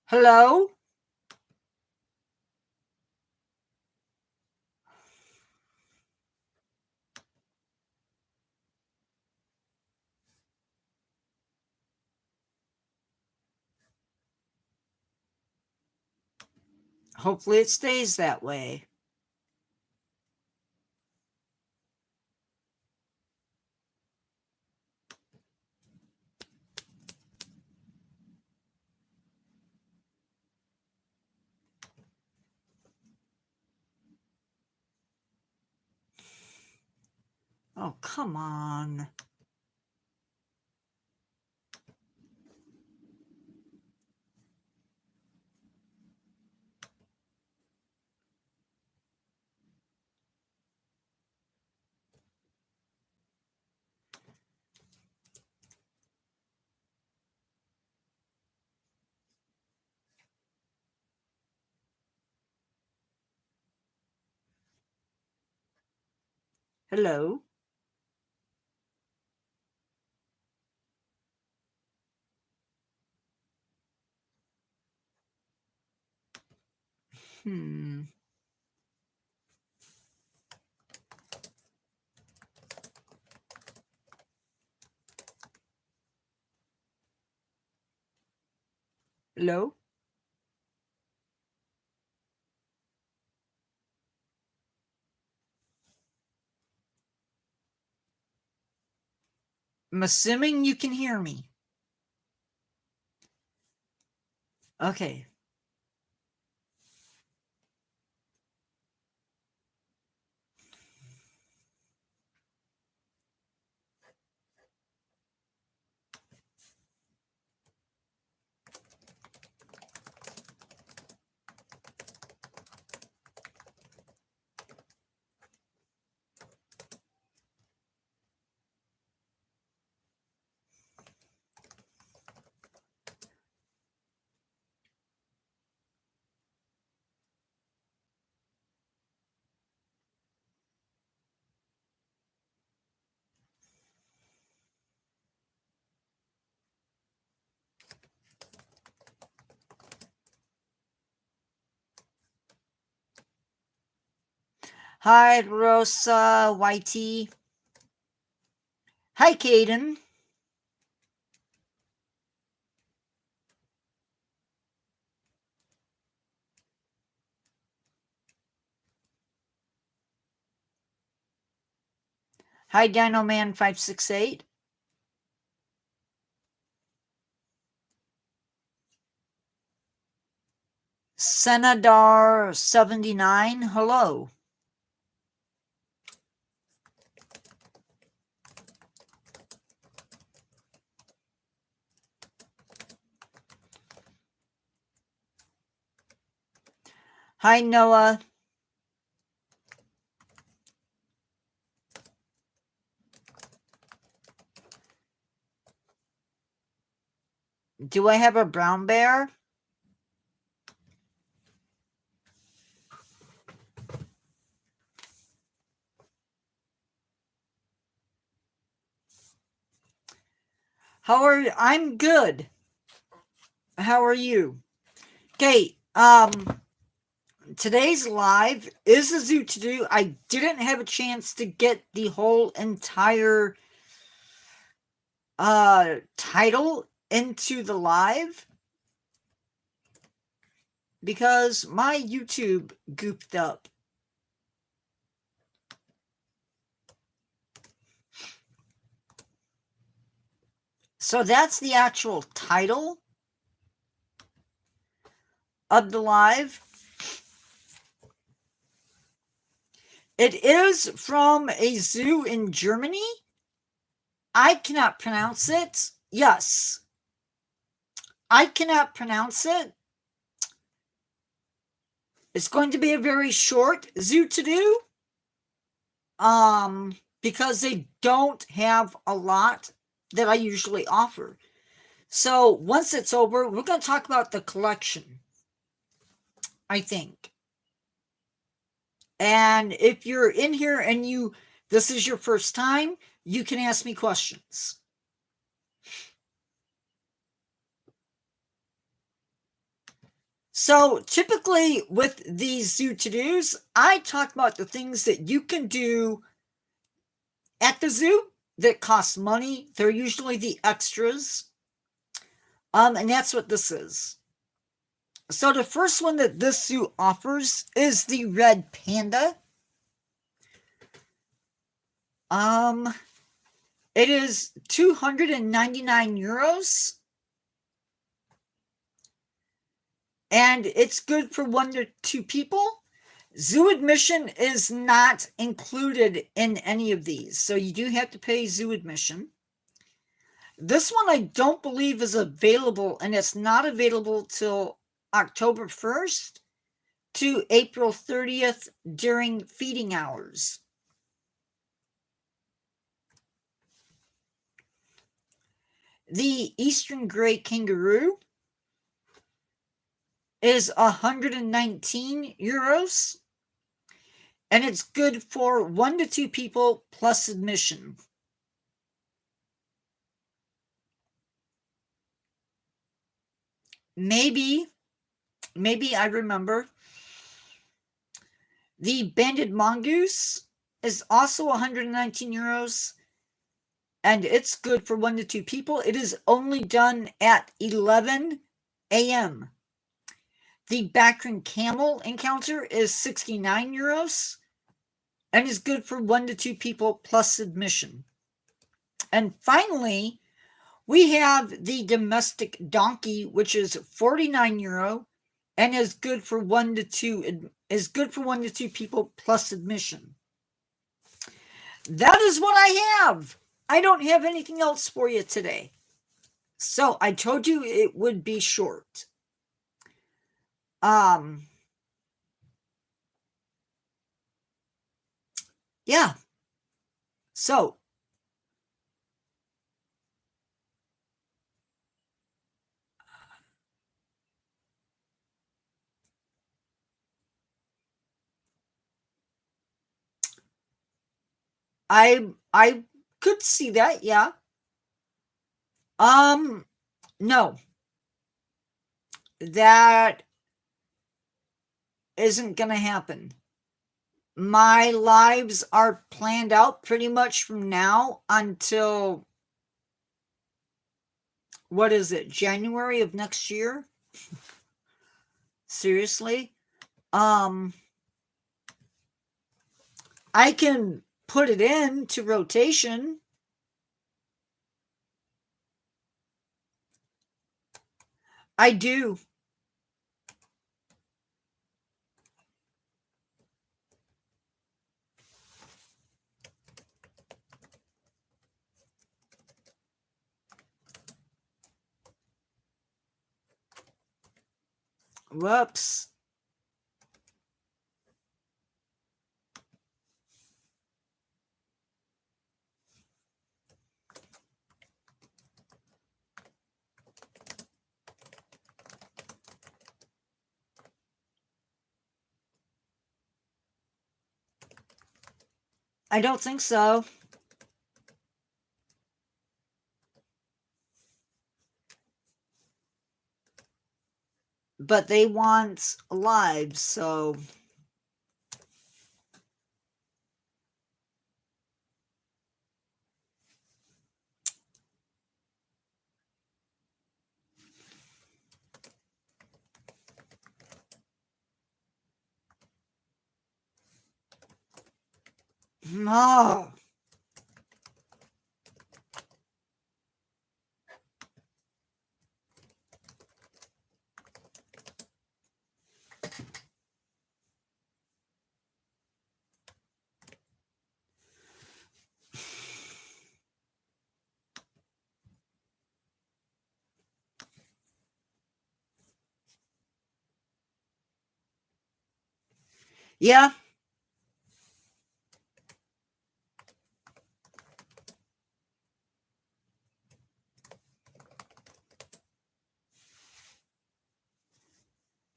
Hello? Hopefully it stays that way. Oh, come on. Hello? Hmm. Hello? I'm assuming you can hear me. Okay. Hi, Rosa YT. Hi, Caden. Hi, Dino Man 568. Senadar 79. Hello. Hi, Noah. Do I have a brown bear? How are you? I'm good. How are you? Okay, today's live is a zoo to do. I didn't have a chance to get the whole entire title into the live because my YouTube goofed up. So that's the actual title of the live. It is from a zoo in Germany. I cannot pronounce it. Yes. I cannot pronounce it. It's going to be a very short zoo to do. Because they don't have a lot that I usually offer. So once it's over, we're going to talk about the collection, I think. And if you're in here and this is your first time, you can ask me questions. So typically with these zoo to-dos, I talk about the things that you can do at the zoo that cost money. They're usually the extras. And that's what this is. So the first one that this zoo offers is the red panda. It is 299 euros. And it's good for 1 to 2 people. Zoo admission is not included in any of these, so you do have to pay zoo admission. This one I don't believe is available, and it's not available till October 1st to April 30th during feeding hours. The Eastern Grey Kangaroo is 119 euros, and it's good for 1 to 2 people plus admission. Maybe I remember. The Banded Mongoose is also 119 euros, and it's good for 1 to 2 people. It is only done at 11 a.m. The Bactrian Camel encounter is 69 euros, and is good for 1 to 2 people plus admission. And finally, we have the domestic donkey, which is 49 euro, and is good for 1 to 2 people plus admission. That is what I have. I don't have anything else for you today. So I told you it would be short. Yeah. So I could see that, yeah. No. That isn't gonna happen. My lives are planned out pretty much from now until, what is it, January of next year? Seriously? I can put it into rotation. I do. Whoops. I don't think so. But they want live, so oh. Yeah.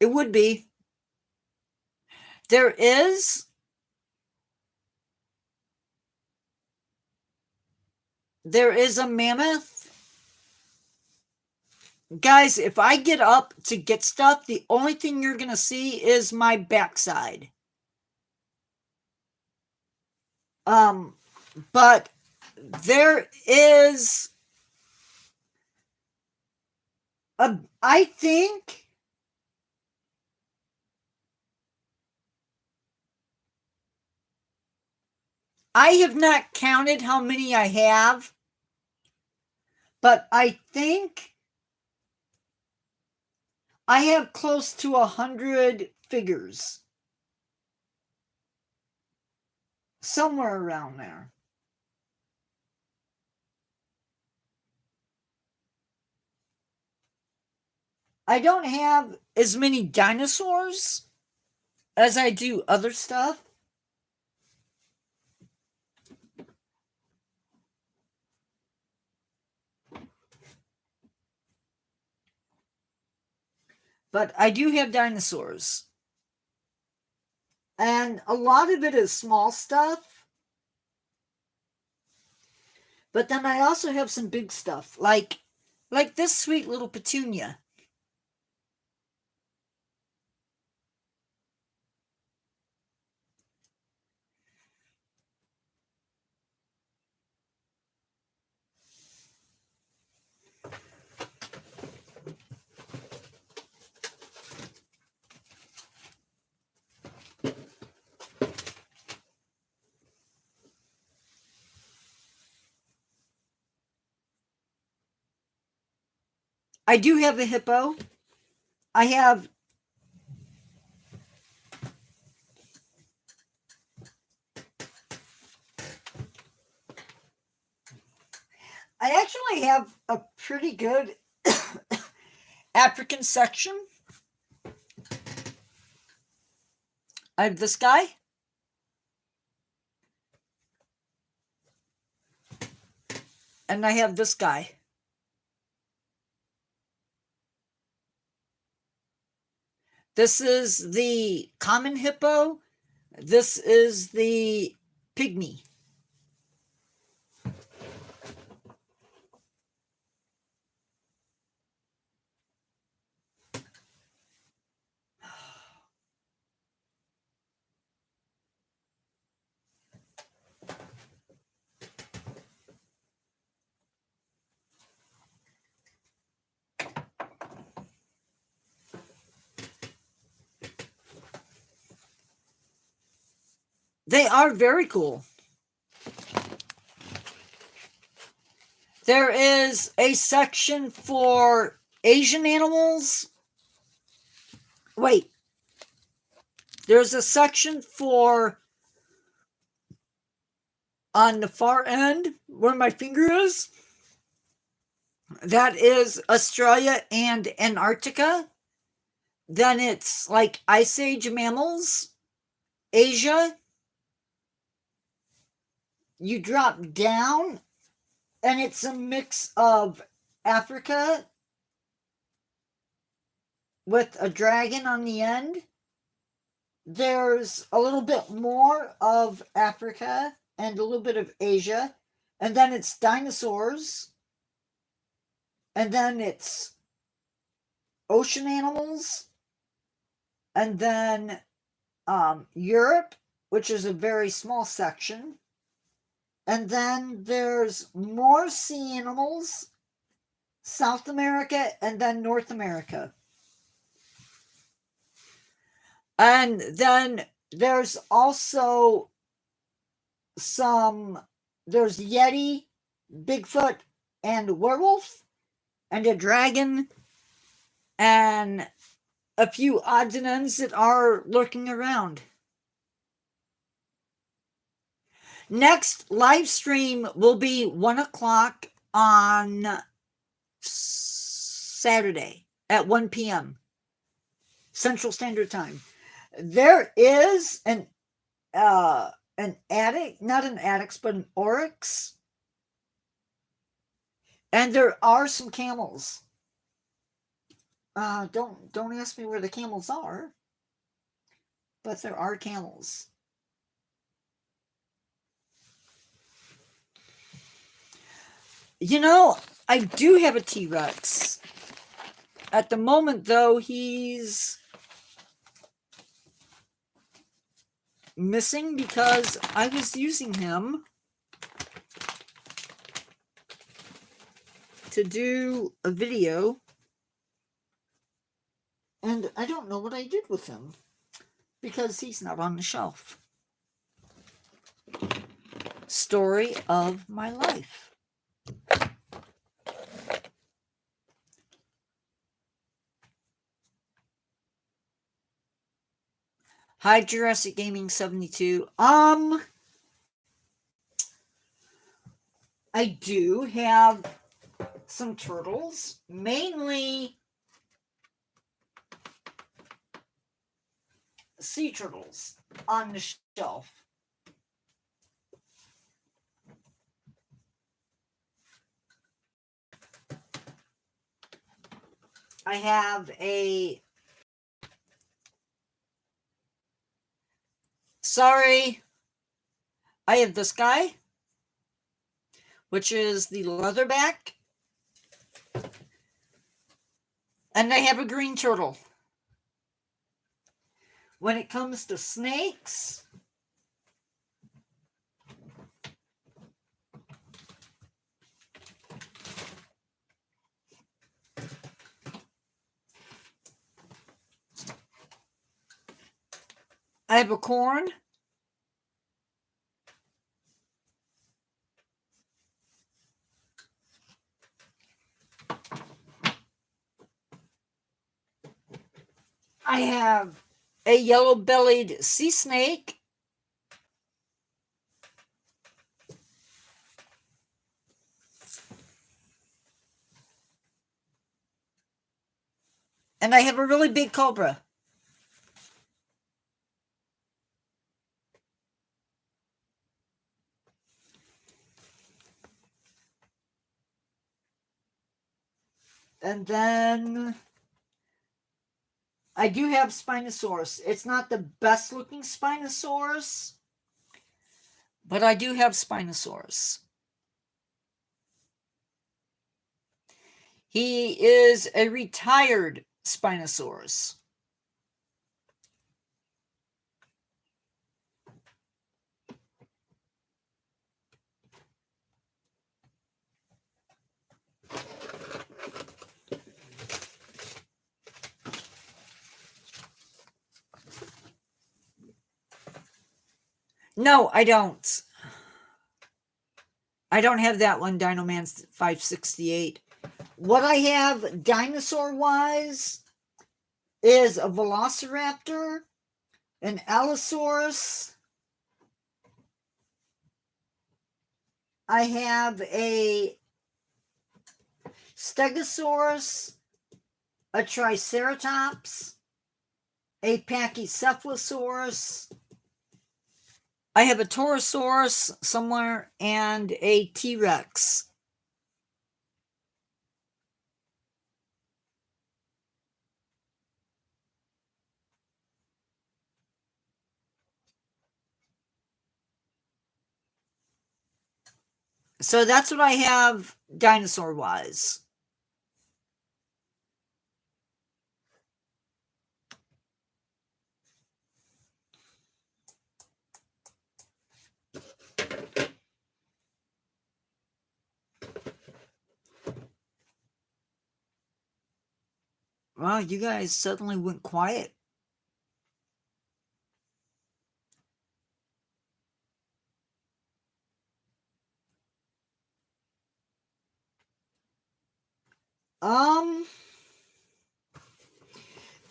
It would be. There is a mammoth Guys, if I get up to get stuff, the only thing you're going to see is my backside. But there is I think I have not counted how many I have, but I think I have close to 100 figures. Somewhere around there. I don't have as many dinosaurs as I do other stuff. But I do have dinosaurs. And a lot of it is small stuff. But then I also have some big stuff, like this sweet little petunia. I do have a hippo. I actually have a pretty good African section. I have this guy. And I have this guy. This is the common hippo. This is the pygmy. They are very cool. There is a section for Asian animals. Wait. There's a section for on the far end where my finger is. That is Australia and Antarctica. Then it's like Ice Age mammals, Asia. You drop down, and it's a mix of Africa with a dragon on the end. There's a little bit more of Africa and a little bit of Asia. And then it's dinosaurs. And then it's ocean animals. And then Europe, which is a very small section. And then there's more sea animals, South America, and then North America. And then there's also there's Yeti, Bigfoot, and werewolf, and a dragon, and a few odds and ends that are lurking around. Next live stream will be 1 o'clock on Saturday at 1 p.m. Central Standard Time. There is an addict, not an addicts, but an oryx. And there are some camels. Don't ask me where the camels are, but there are camels. You know, I do have a T-Rex. At the moment, though, he's missing because I was using him to do a video, and I don't know what I did with him because he's not on the shelf. Story of my life. Hi, Jurassic Gaming 72. I do have some turtles, mainly sea turtles on the shelf. I have a... Sorry. I have this guy, which is the leatherback. And I have a green turtle. When it comes to snakes, I have a corn. I have a yellow-bellied sea snake. And I have a really big cobra. And then I do have Spinosaurus. It's not the best looking Spinosaurus, but I do have Spinosaurus. He is a retired Spinosaurus. No, I don't. I don't have that one, Dinoman 568. What I have dinosaur-wise is a Velociraptor, an Allosaurus. I have a Stegosaurus, a Triceratops, a Pachycephalosaurus. I have a Torosaurus somewhere and a T-Rex. So that's what I have dinosaur-wise. Well, you guys suddenly went quiet.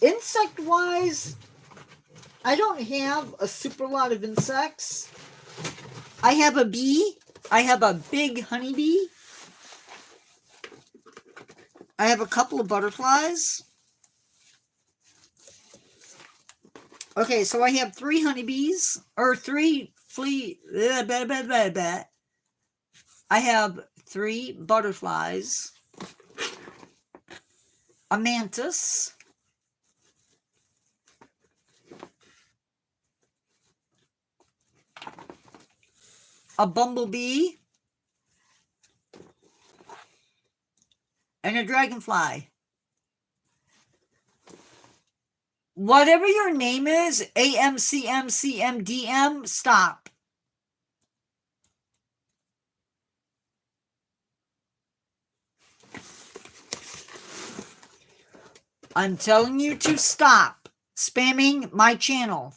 Insect-wise, I don't have a super lot of insects. I have a bee. I have a big honeybee. I have a couple of butterflies. Okay, so I have 3 honeybees, or 3 flea... I have 3 butterflies, a mantis, a bumblebee, and a dragonfly. Whatever your name is, AMCMCMDM, stop. I'm telling you to stop spamming my channel.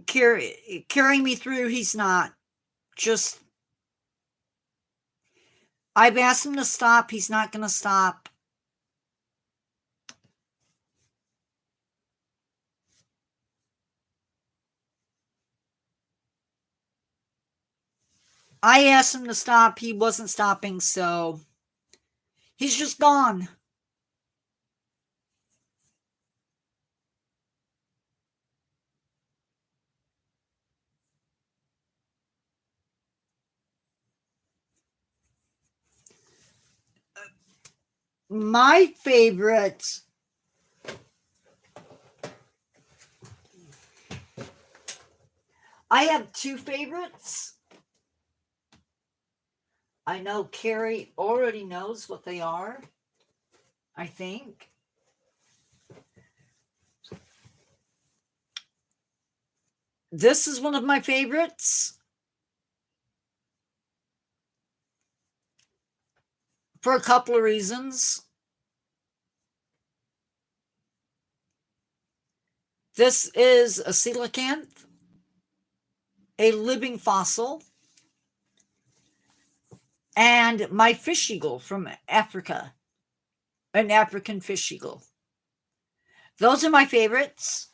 Carrying me through, he's not. Just, I've asked him to stop. He's not going to stop. I asked him to stop. He wasn't stopping, so he's just gone. My favorite, I have two favorites. I know Carrie already knows what they are, I think. This is one of my favorites for a couple of reasons. This is a coelacanth, a living fossil, and my fish eagle from Africa, an African fish eagle. Those are my favorites.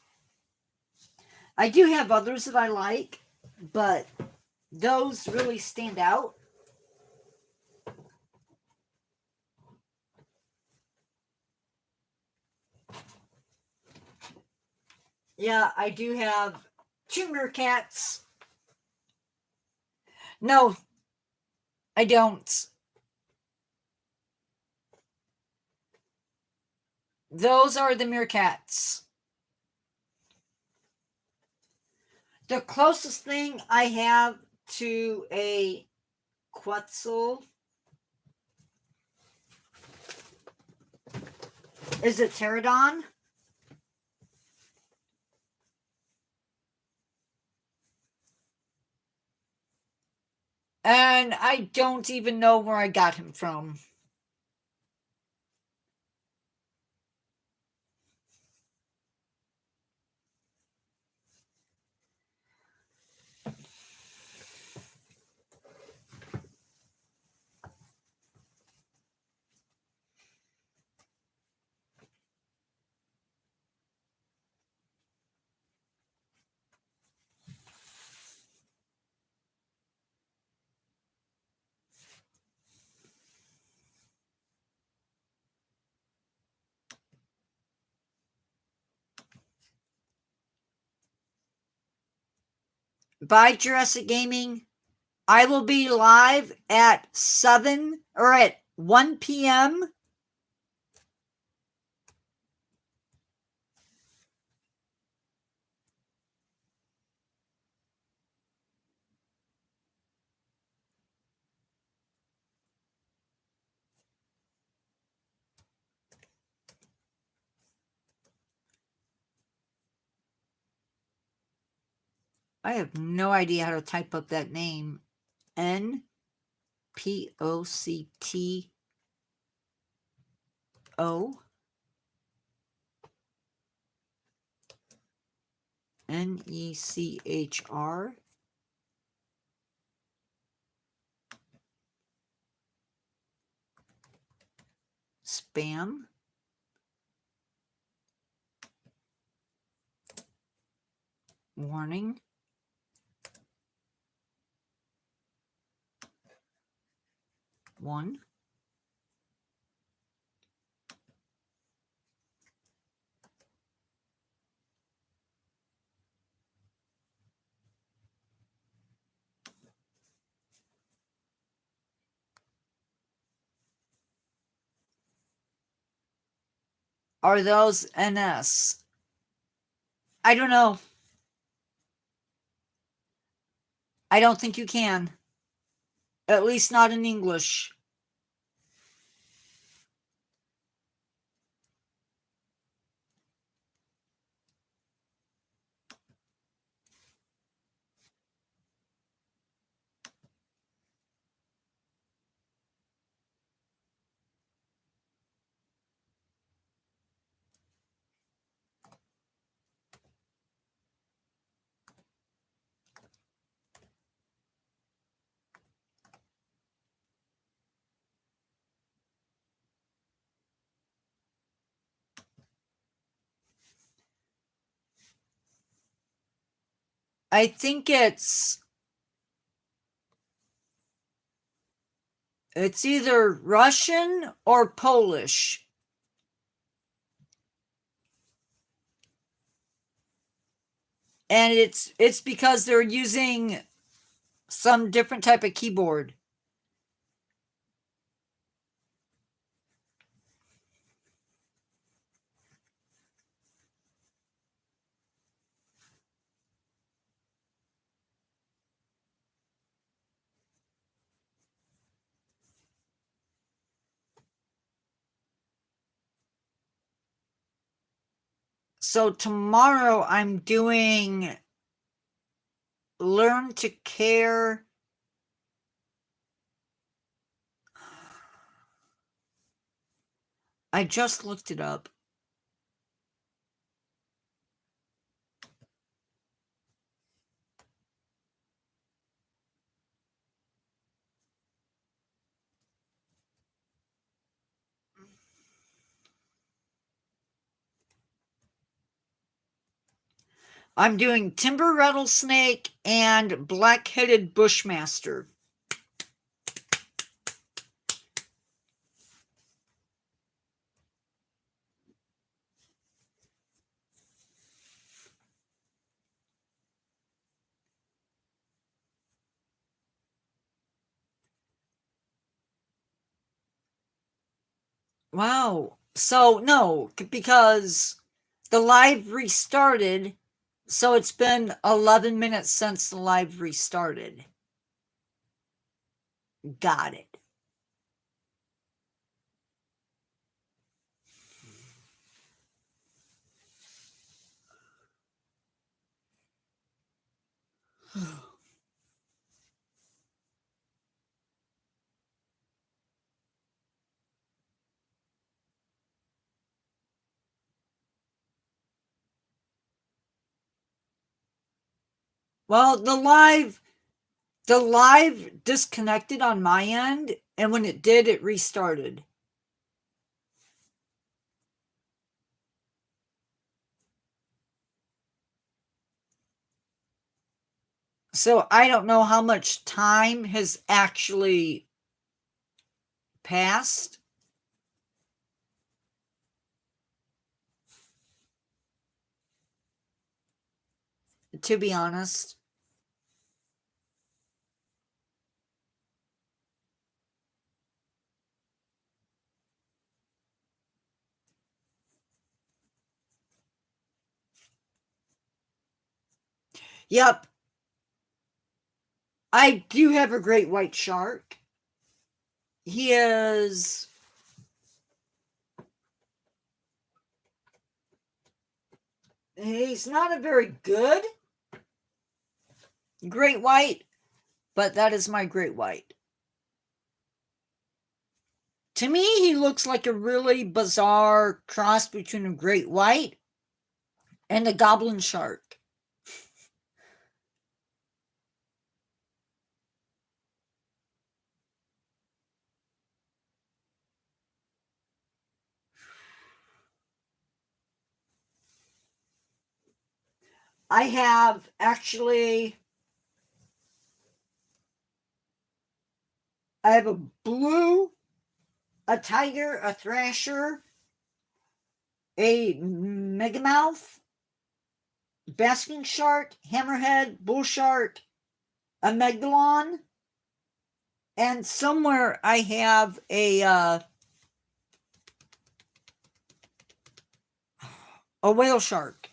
I do have others that I like, but those really stand out. Yeah, I do have two meerkats. No, I don't. Those are the meerkats. The closest thing I have to a Quetzal is a pterodon. And I don't even know where I got him from. By Jurassic Gaming, I will be live at 7 or at 1 p.m. I have no idea how to type up that name. N-P-O-C-T-O N-E-C-H-R spam. Warning. One. Are those NS? I don't know. I don't think you can. At least not in English. I think it's either Russian or Polish. And it's because they're using some different type of keyboard. So tomorrow I'm doing Learn to Care. I just looked it up. I'm doing Timber Rattlesnake and Black-Headed Bushmaster. Wow. So, no, because the live restarted. So it's been 11 minutes since the live restarted. Got it. Well, the live disconnected on my end, and when it did, it restarted. So I don't know how much time has actually passed. To be honest. Yep. I do have a great white shark. He is... He's not a very good great white, but that is my great white. To me, he looks like a really bizarre cross between a great white and a goblin shark. I have actually... I have a blue, a tiger, a thrasher, a megamouth, basking shark, hammerhead, bull shark, a megalon, and somewhere I have a whale shark.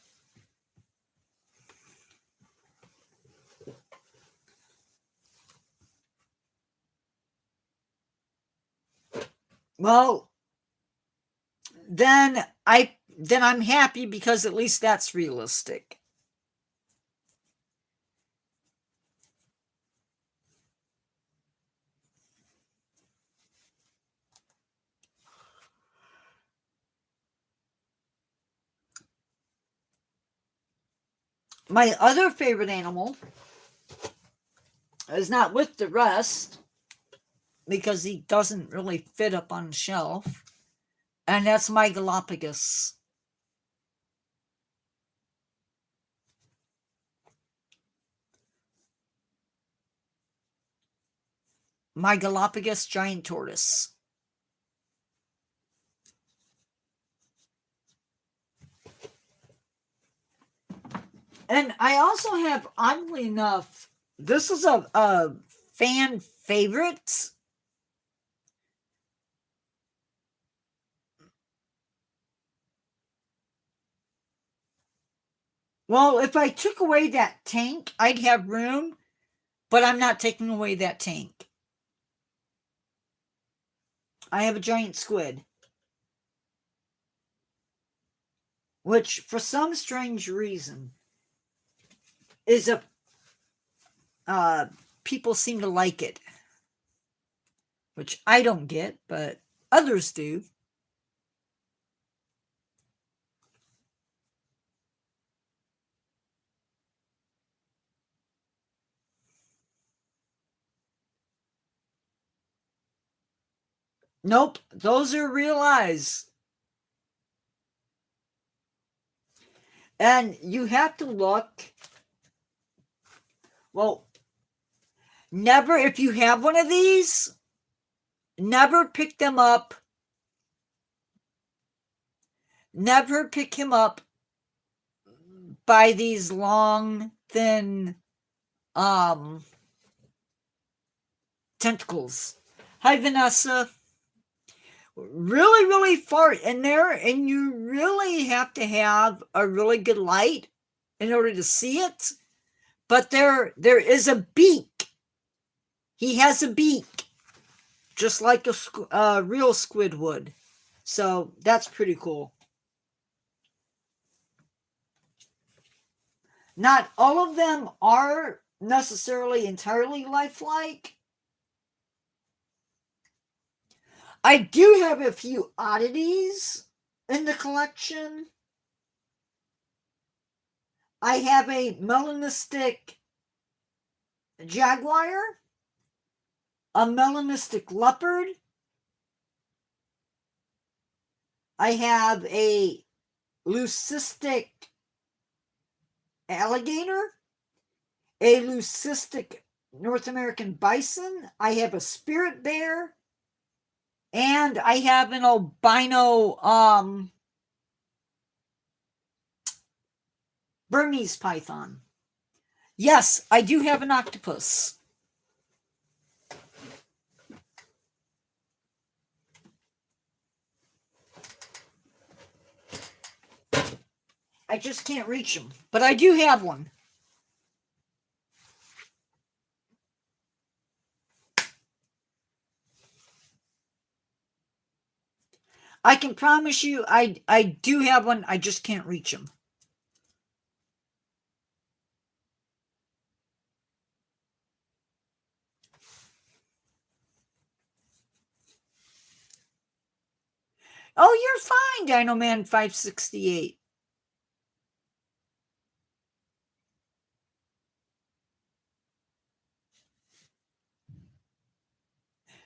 Well, then I'm happy because at least that's realistic. My other favorite animal is not with the rest because he doesn't really fit up on the shelf, and that's my Galapagos. my Galapagos giant tortoise. And I also have, oddly enough, this is a fan favorite. Well, if I took away that tank, I'd have room, but I'm not taking away that tank. I have a giant squid, which for some strange reason is people seem to like it, which I don't get, but others do. Nope, those are real eyes. And you have to look. Well, never, if you have one of these, never pick them up. Never pick him up by these long, thin tentacles. Hi, Vanessa. Really, really far in there, and you really have to have a really good light in order to see it. But there is a beak. He has a beak, just like a real squid would. So that's pretty cool. Not all of them are necessarily entirely lifelike. I do have a few oddities in the collection. I have a melanistic jaguar, a melanistic leopard. I have a leucistic alligator, a leucistic North American bison. I have a spirit bear, and I have an albino Burmese python. Yes, I do have an octopus. I just can't reach him, but I do have one. I can promise you I do have one. I just can't reach him. Oh, you're fine, Dino Man 568.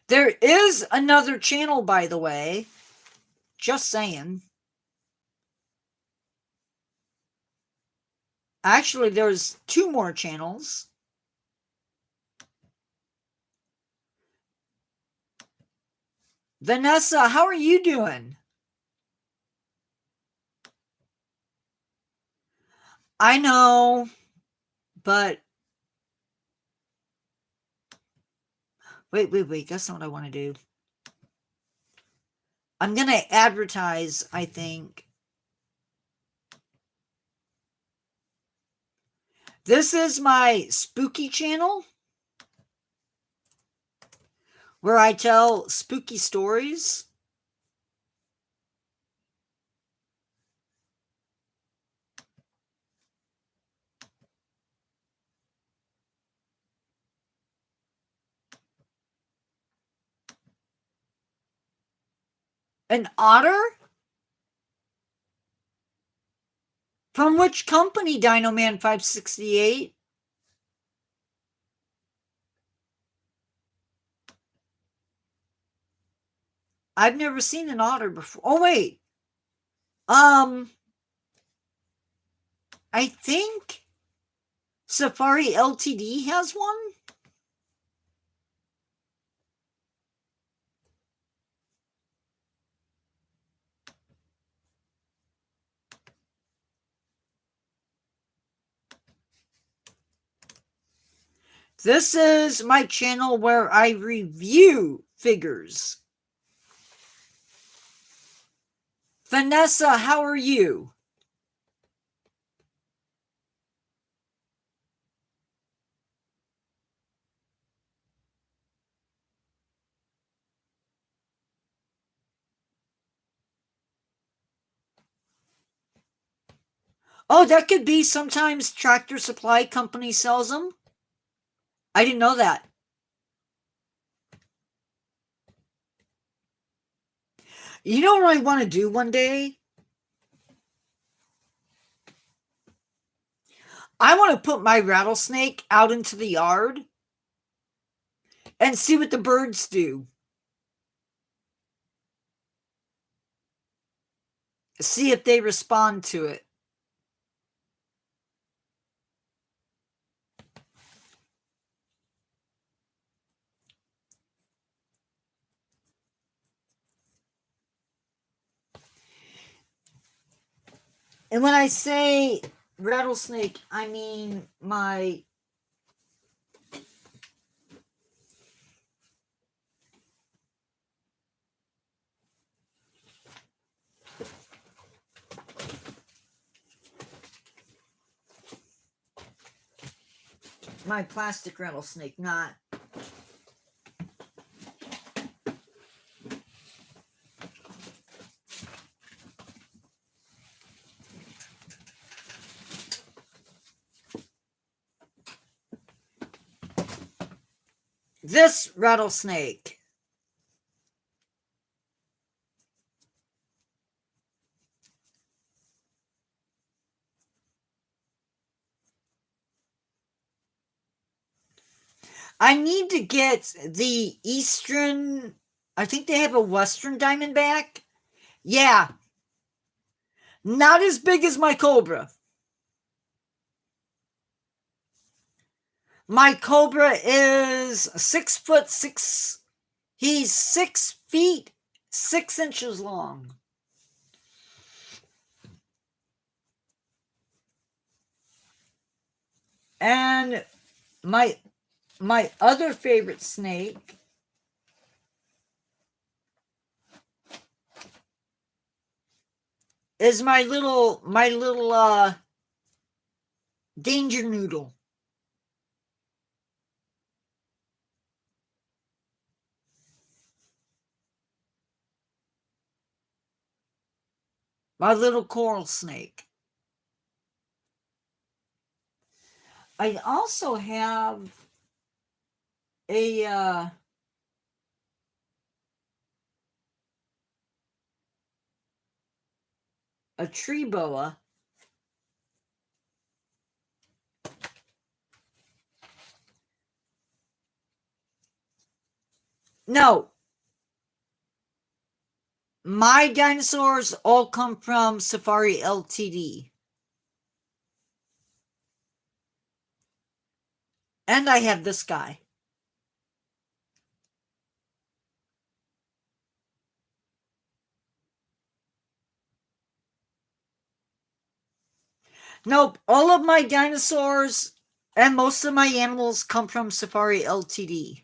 There is another channel, by the way. Just saying. Actually, there's 2 more channels. Vanessa, how are you doing? I know, but wait. That's not what I want to do. I'm going to advertise, I think. This is my spooky channel, where I tell spooky stories. An otter? From which company, Dino Man 568? I've never seen an otter before. Oh, wait. I think Safari LTD has one. This is my channel where I review figures. Vanessa, how are you? Oh, that could be sometimes Tractor Supply Company sells them. I didn't know that. You know what I want to do one day? I want to put my rattlesnake out into the yard and see what the birds do. See if they respond to it. And when I say rattlesnake, I mean my plastic rattlesnake, not this rattlesnake. I need to get the eastern, I think they have a western diamondback. Yeah. Not as big as my cobra. My cobra is 6'6". He's 6 feet 6 inches long. And my other favorite snake is my little danger noodle. My little coral snake. I also have a tree boa. No. My dinosaurs all come from Safari Ltd. And I have this guy. Nope, all of my dinosaurs and most of my animals come from Safari Ltd.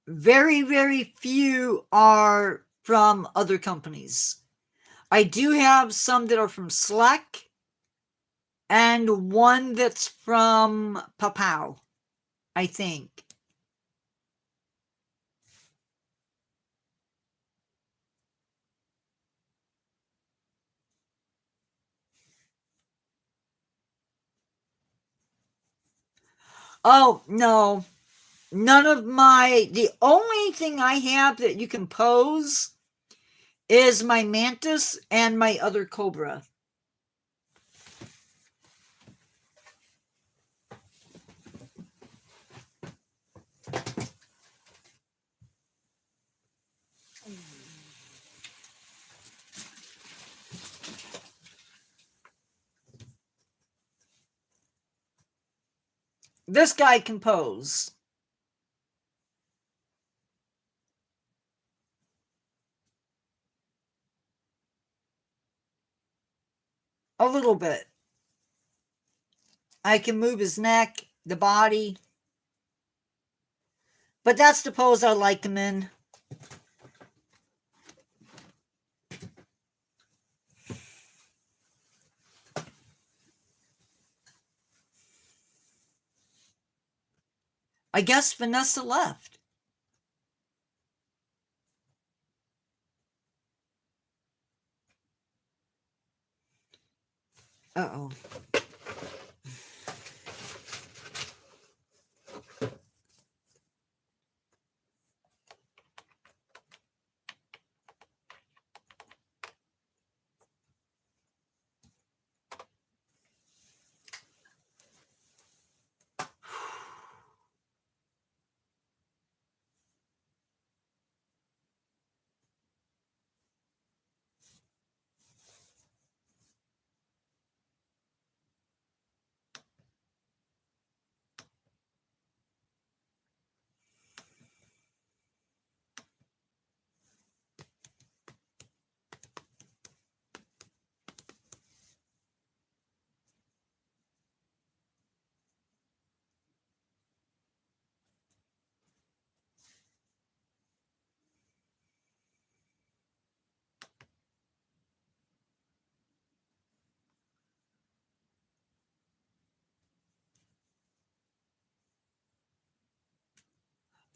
Very, very few are from other companies. I do have some that are from Slack and one that's from Papau, I think. Oh, no. None of the only thing I have that you can pose is my mantis and my other cobra. This guy can pose. A little bit. I can move his neck, the body. But that's the pose I like him in. I guess Vanessa left. Uh-oh.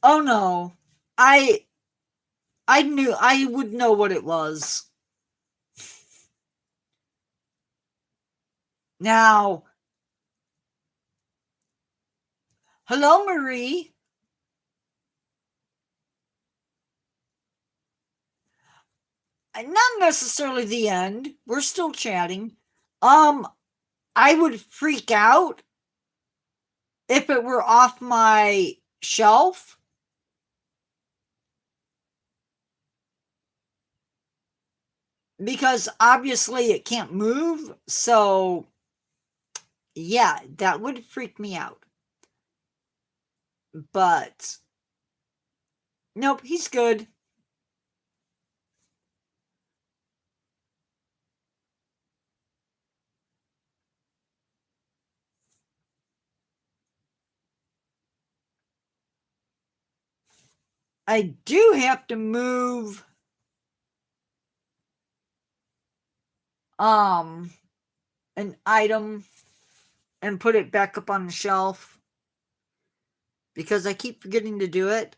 Oh no. I knew I would know what it was. Now, hello, Marie. Not necessarily the end. We're still chatting. I would freak out if it were off my shelf. Because obviously it can't move. So, yeah, that would freak me out. But, nope, he's good. I do have to move an item and put it back up on the shelf because I keep forgetting to do it.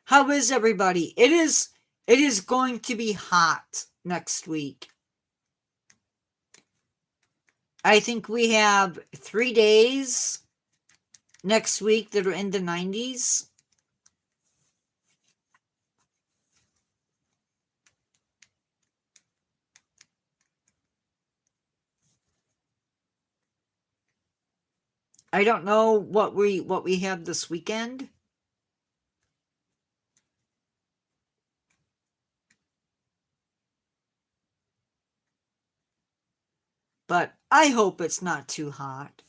How is everybody? It is going to be hot next week. I think we have 3 days next week that are in the 90s. I don't know what we have this weekend. But I hope it's not too hot.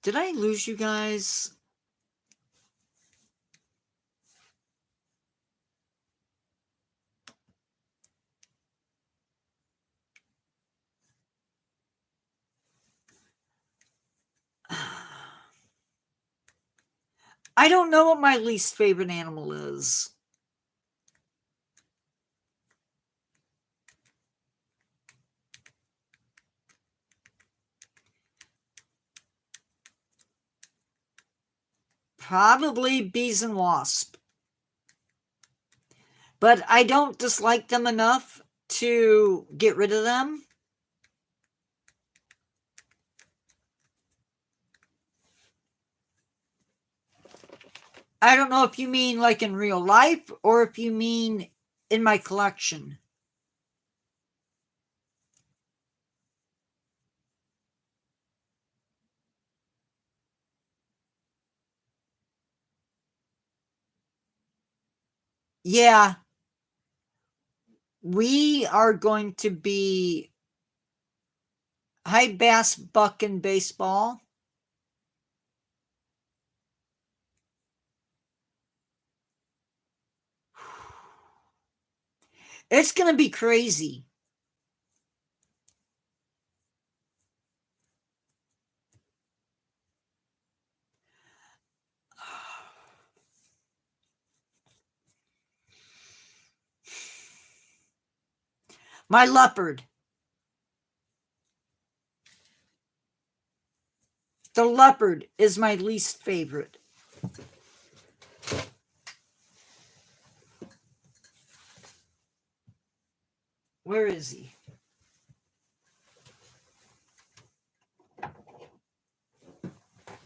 Did I lose you guys? I don't know what my least favorite animal is. Probably bees and wasps. But I don't dislike them enough to get rid of them. I don't know if you mean like in real life or if you mean in my collection. Yeah. We are going to be high bass buck in baseball. It's going to be crazy. My leopard. The leopard is my least favorite. Where is he?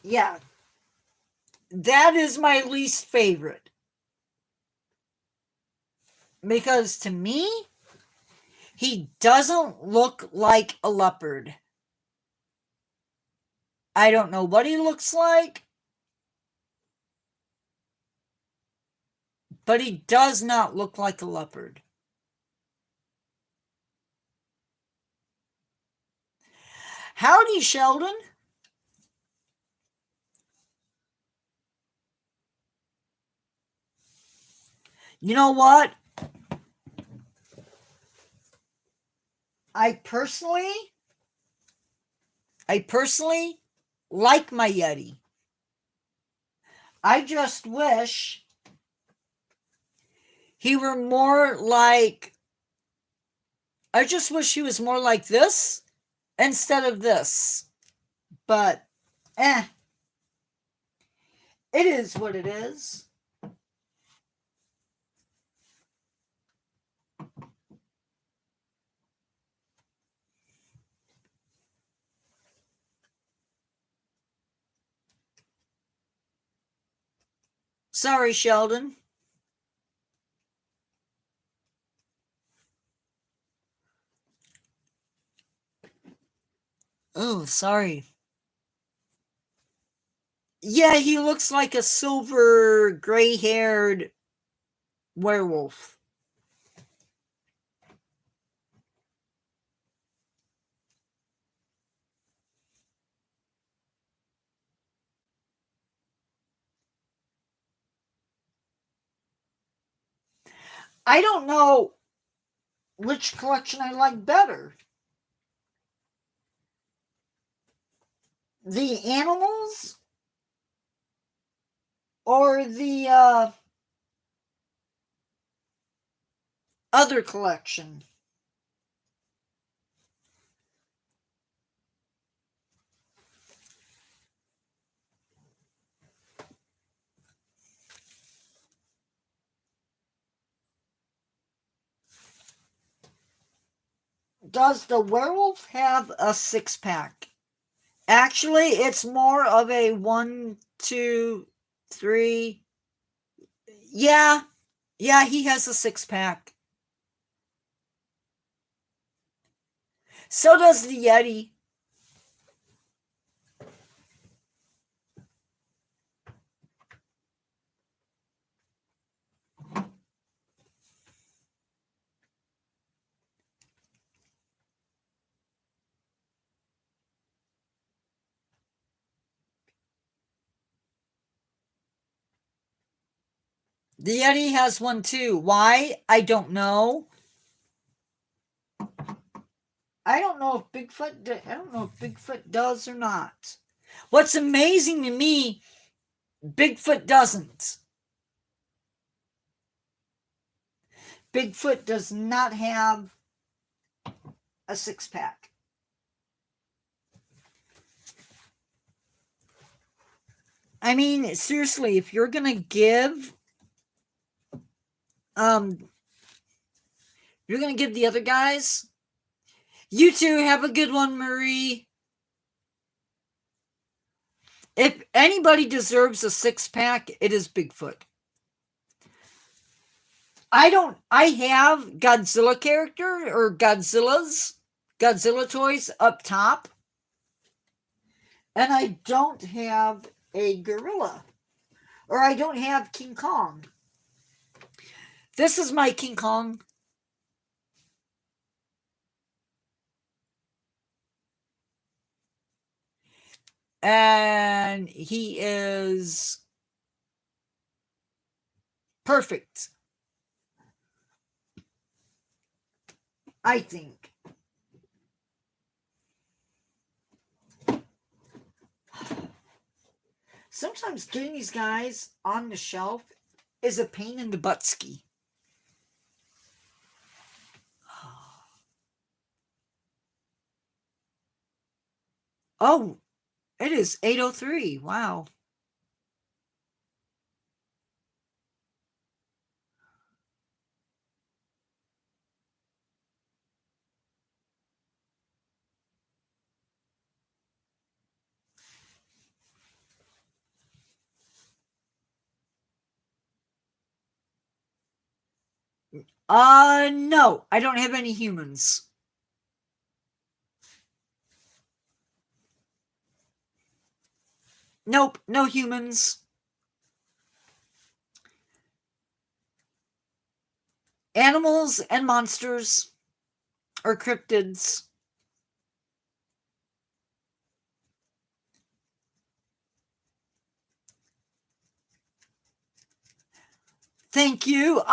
Yeah. That is my least favorite. Because to me, he doesn't look like a leopard. I don't know what he looks like, but he does not look like a leopard. Howdy, Sheldon. You know what? I personally like my Yeti. I just wish he were more like, I just wish he was more like this instead of this. But, it is what it is. Sorry, Sheldon. Oh, sorry. Yeah, he looks like a silver, gray-haired werewolf. I don't know which collection I like better. The animals or the other collection? Does the werewolf have a six-pack? Actually, it's more of a 1, 2, 3. Yeah, he has a six-pack. So does the Yeti. The Yeti has one too. Why? I don't know. I don't know if Bigfoot does or not. What's amazing to me, Bigfoot doesn't. Bigfoot does not have a six-pack. I mean, seriously, if you're gonna give you're gonna give the other guys, you two have a good one, Marie. If anybody deserves a six-pack, it is Bigfoot. I have Godzilla character or Godzilla toys up top, and I don't have a gorilla, or I don't have King Kong. This is my King Kong. And he is perfect. I think. Sometimes getting these guys on the shelf is a pain in the buttski. Oh, it is 8:03. Wow. No, I don't have any humans. Nope, no humans. Animals and monsters or cryptids. Thank you.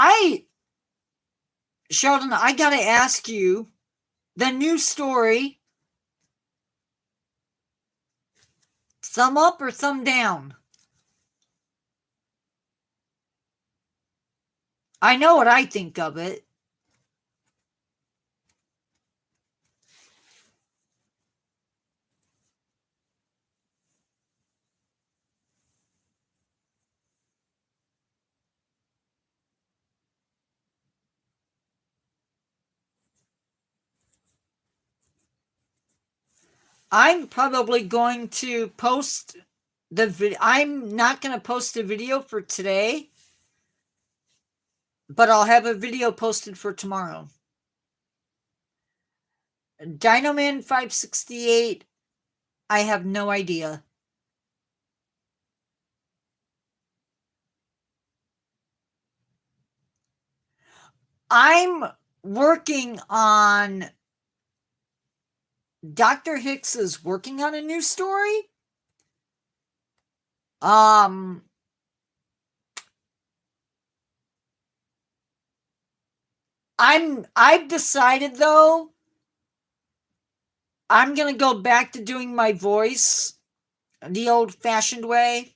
Sheldon, I gotta ask you, the new story, thumb up or thumb down? I know what I think of it. I'm probably going to post the video. I'm not going to post a video for today, but I'll have a video posted for tomorrow. Dinoman 568, I have no idea. I'm working on Dr. Hicks is working on a new story. I've decided though, I'm gonna go back to doing my voice the old-fashioned way.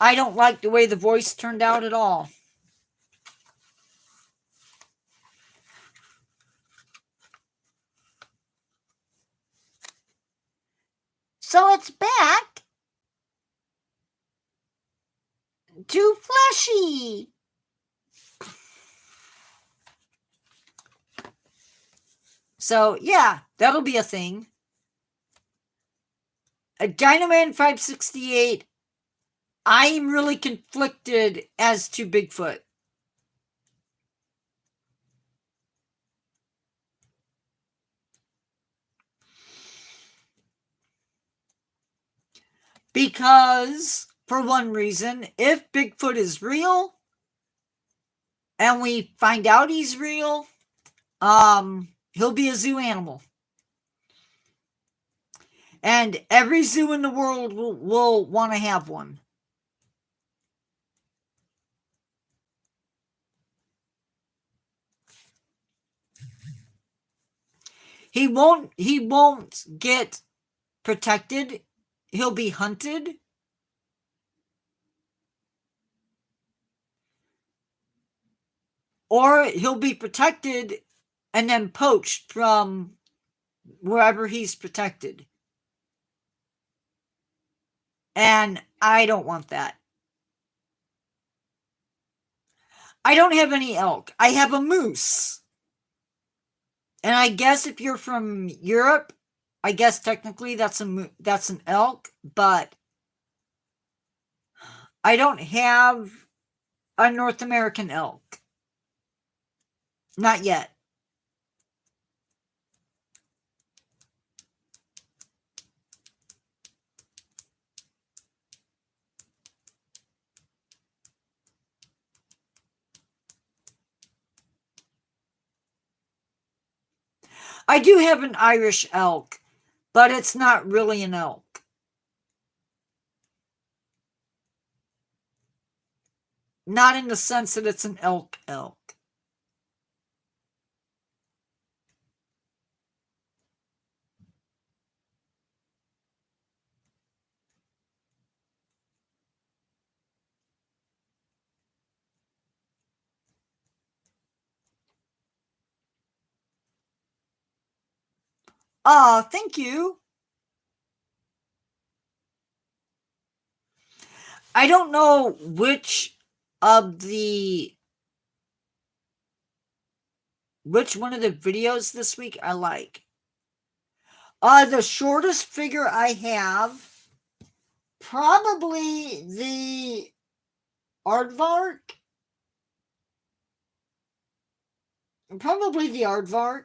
I don't like the way the voice turned out at all. So it's back to Fleshy. So yeah, that'll be a thing. A Dinoman 568, I'm really conflicted as to Bigfoot. Because, for one reason, if Bigfoot is real, and we find out he's real, he'll be a zoo animal. And every zoo in the world will want to have one. He won't get protected. He'll be hunted. Or he'll be protected and then poached from wherever he's protected. And I don't want that. I don't have any elk. I have a moose. And I guess if you're from Europe, I guess technically that's an elk, but I don't have a North American elk. Not yet. I do have an Irish elk, but it's not really an elk. Not in the sense that it's an elk. Thank you. I don't know which of the which one of the videos this week I like. The shortest figure I have, probably the Aardvark. Probably the Aardvark.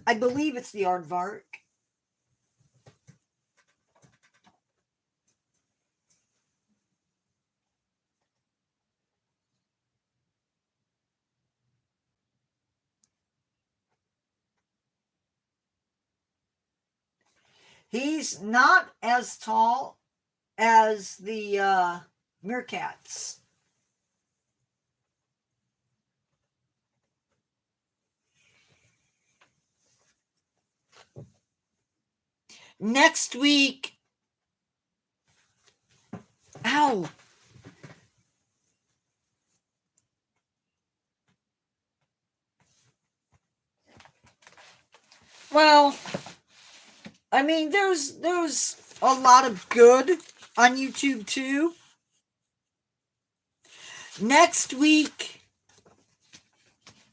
I believe it's the Aardvark. He's not as tall as the meerkats. Next week, ow. Well, I mean, there's a lot of good on YouTube too. Next week,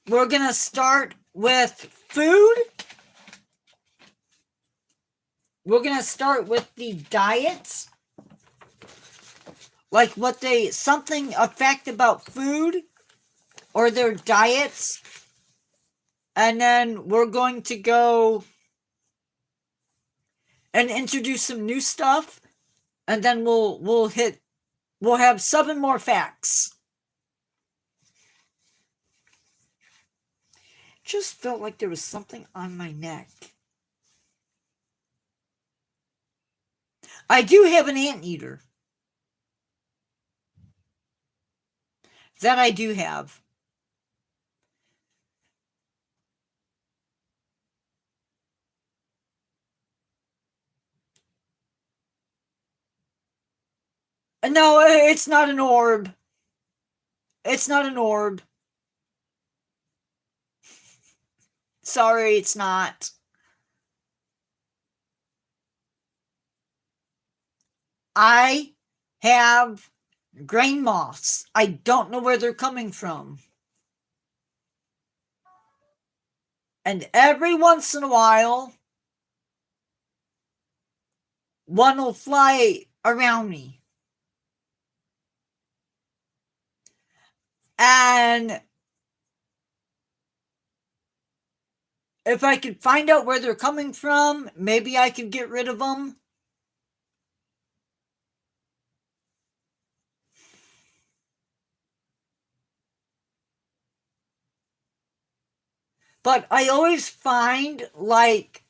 we're gonna start with food. We're gonna start with the diets, like a fact about food or their diets, and then we're going to go and introduce some new stuff, and then we'll have 7 more facts. Just felt like there was something on my neck. I do have an anteater. That I do have. No, it's not an orb. It's not an orb. Sorry, it's not. I have grain moths. I don't know where they're coming from. And every once in a while, one will fly around me. And if I could find out where they're coming from, maybe I could get rid of them. But I always find, like,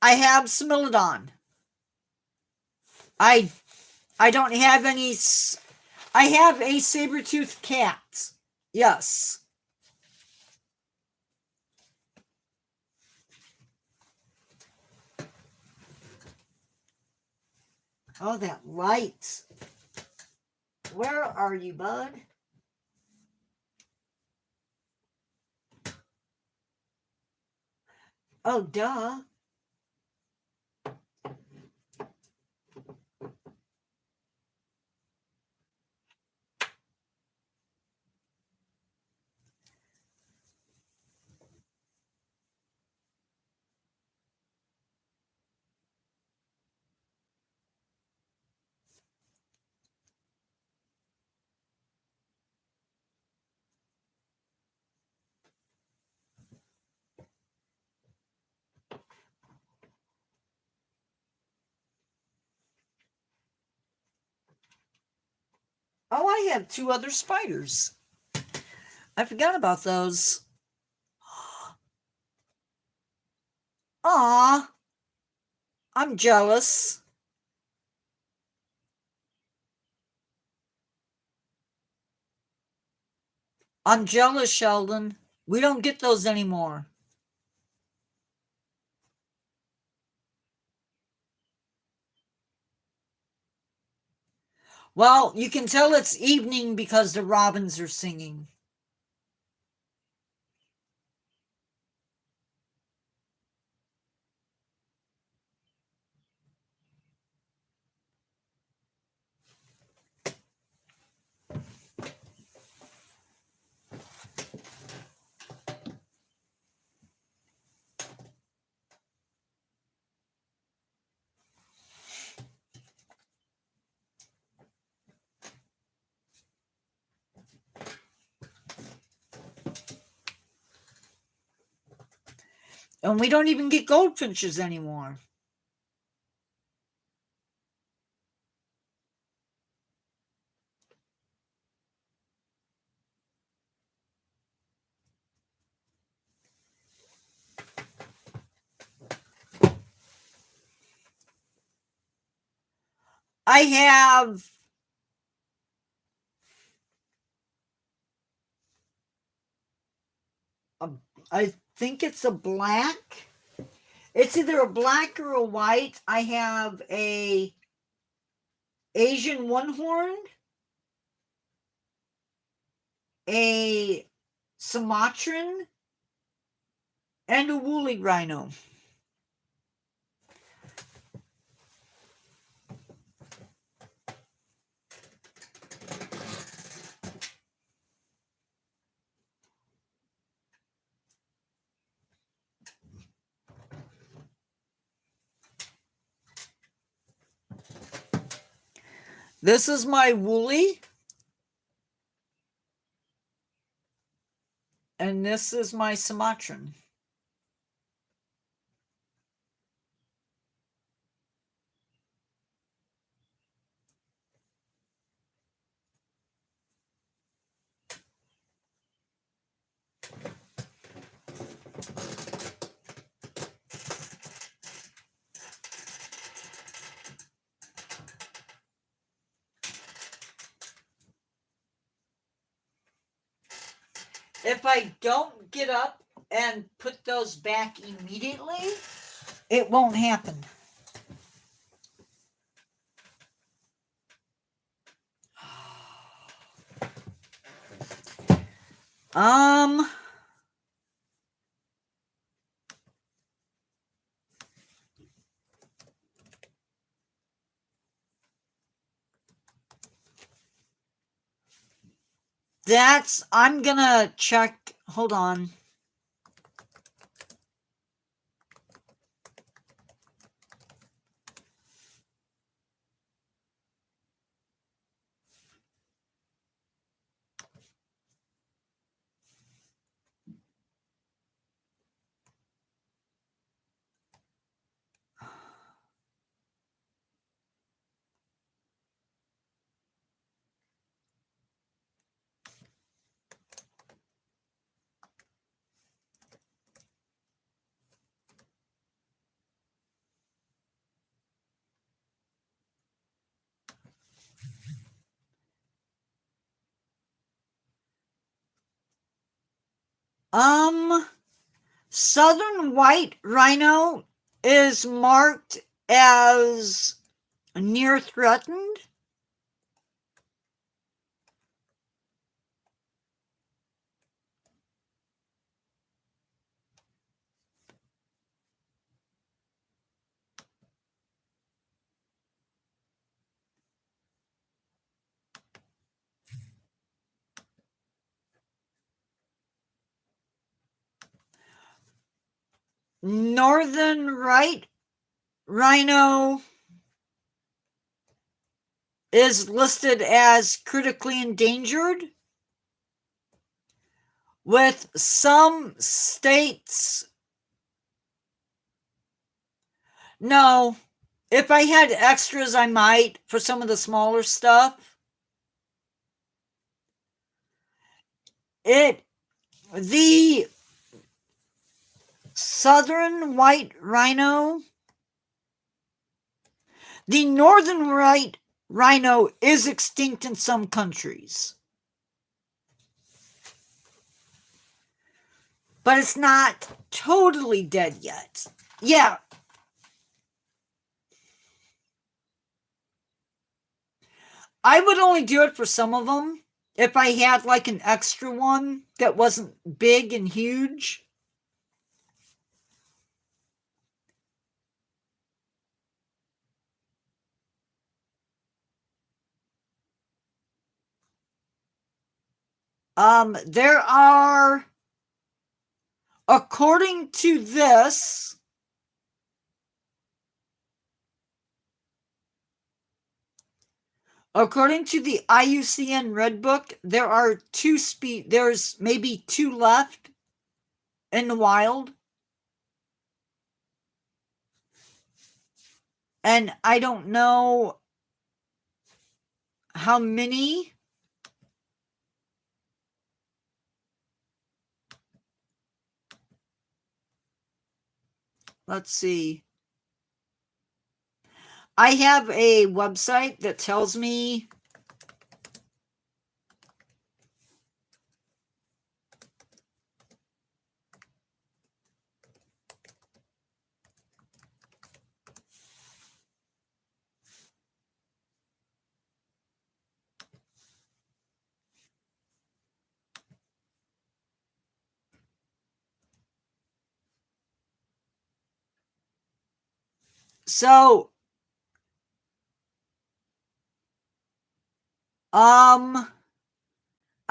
I have Smilodon. I don't have any. I have a saber-toothed cat. Yes. Oh, that light. Where are you, bud? Oh, duh. Oh, I have 2 other spiders. I forgot about those. Aw. I'm jealous. I'm jealous, Sheldon. We don't get those anymore. Well, you can tell it's evening because the robins are singing. And we don't even get goldfinches anymore. I have I think it's a black. It's either a black or a white. I have a Asian one-horn, a Sumatran, and a woolly rhino. This is my woolly. And this is my Sumatran. If I don't get up and put those back immediately, it won't happen. Um, I'm gonna check. Hold on. Southern white rhino is marked as near threatened. Northern white rhino is listed as critically endangered, with some states. No, if I had extras, I might for some of the smaller stuff. The southern white rhino, the northern white rhino is extinct in some countries, but it's not totally dead yet. Yeah. I would only do it for some of them. If I had like an extra one that wasn't big and huge. There are, according to this, according to the IUCN Red Book, there are there's maybe 2 left in the wild. And I don't know how many. Let's see. I have a website that tells me so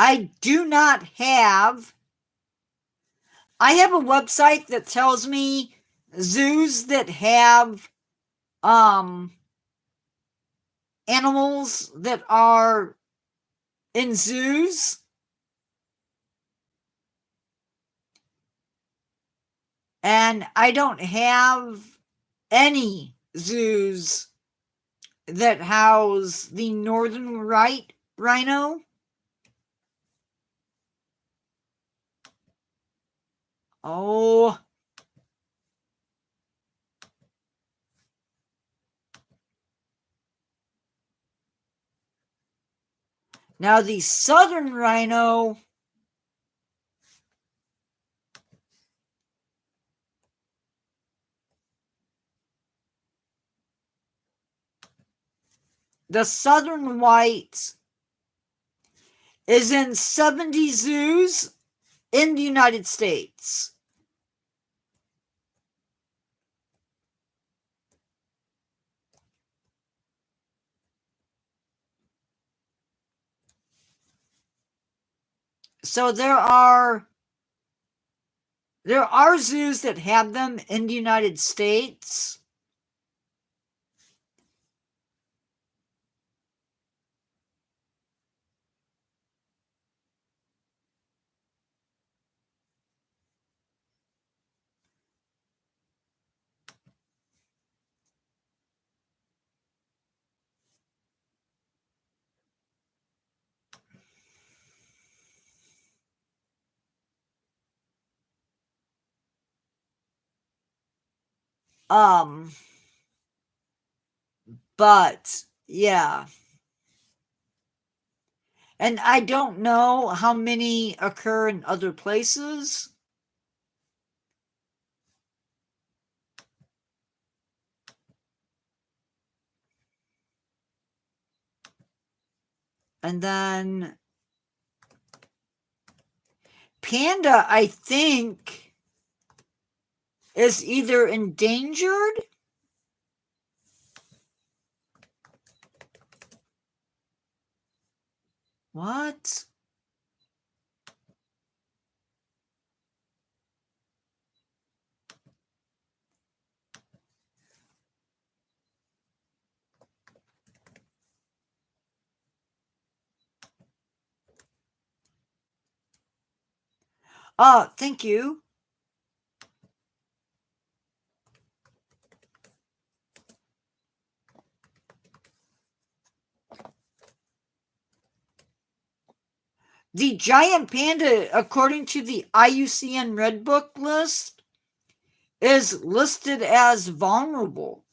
I do not have. I have a website that tells me zoos that have animals that are in zoos. And I don't have any zoos that house the northern white rhino. Oh. Now the southern rhino, the southern white is in 70 zoos in the United States. So there are zoos that have them in the United States. But yeah. And I don't know how many occur in other places. And then panda, I think, is either endangered what? Thank you. The giant panda, according to the IUCN Red Book list, is listed as vulnerable.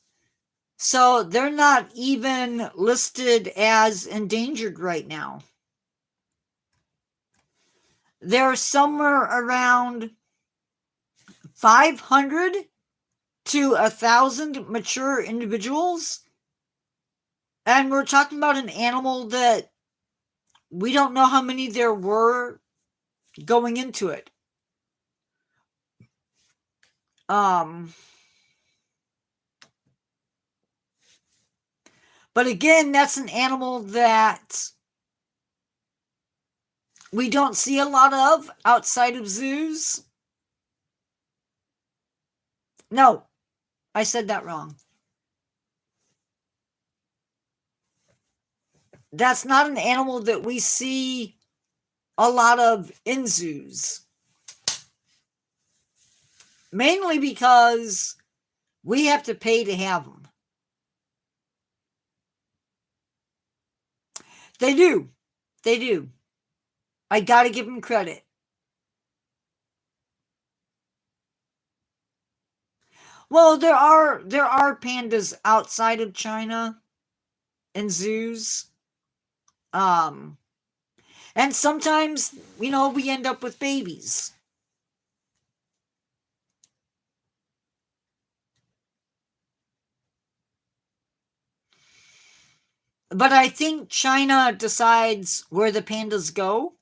So they're not even listed as endangered right now. They're somewhere around 500 to 1,000 mature individuals And we're talking about an animal that we don't know how many there were going into it. But again, that's an animal that we don't see a lot of outside of zoos. No, I said that wrong. That's not an animal that we see a lot of in zoos. Mainly because we have to pay to have them. They do. They do. I gotta give them credit. Well, there are pandas outside of China in zoos. And sometimes, we end up with babies. But I think China decides where the pandas go.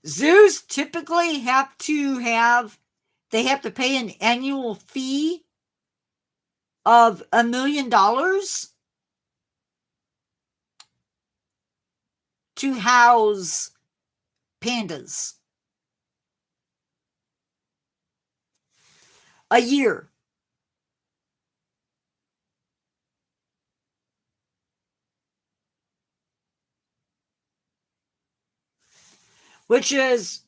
Zoos typically have to pay an annual fee of $1 million to house pandas a year. Which is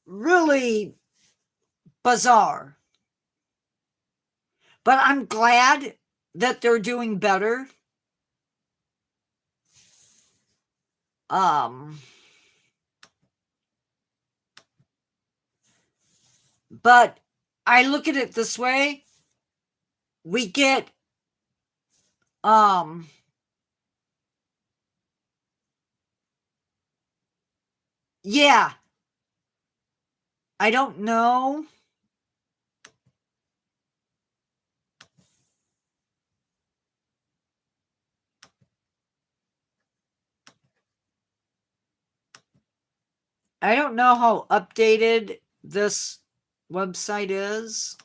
really bizarre. But I'm glad that they're doing better. But I look at it this way. We get yeah. I don't know. I don't know how updated this website is.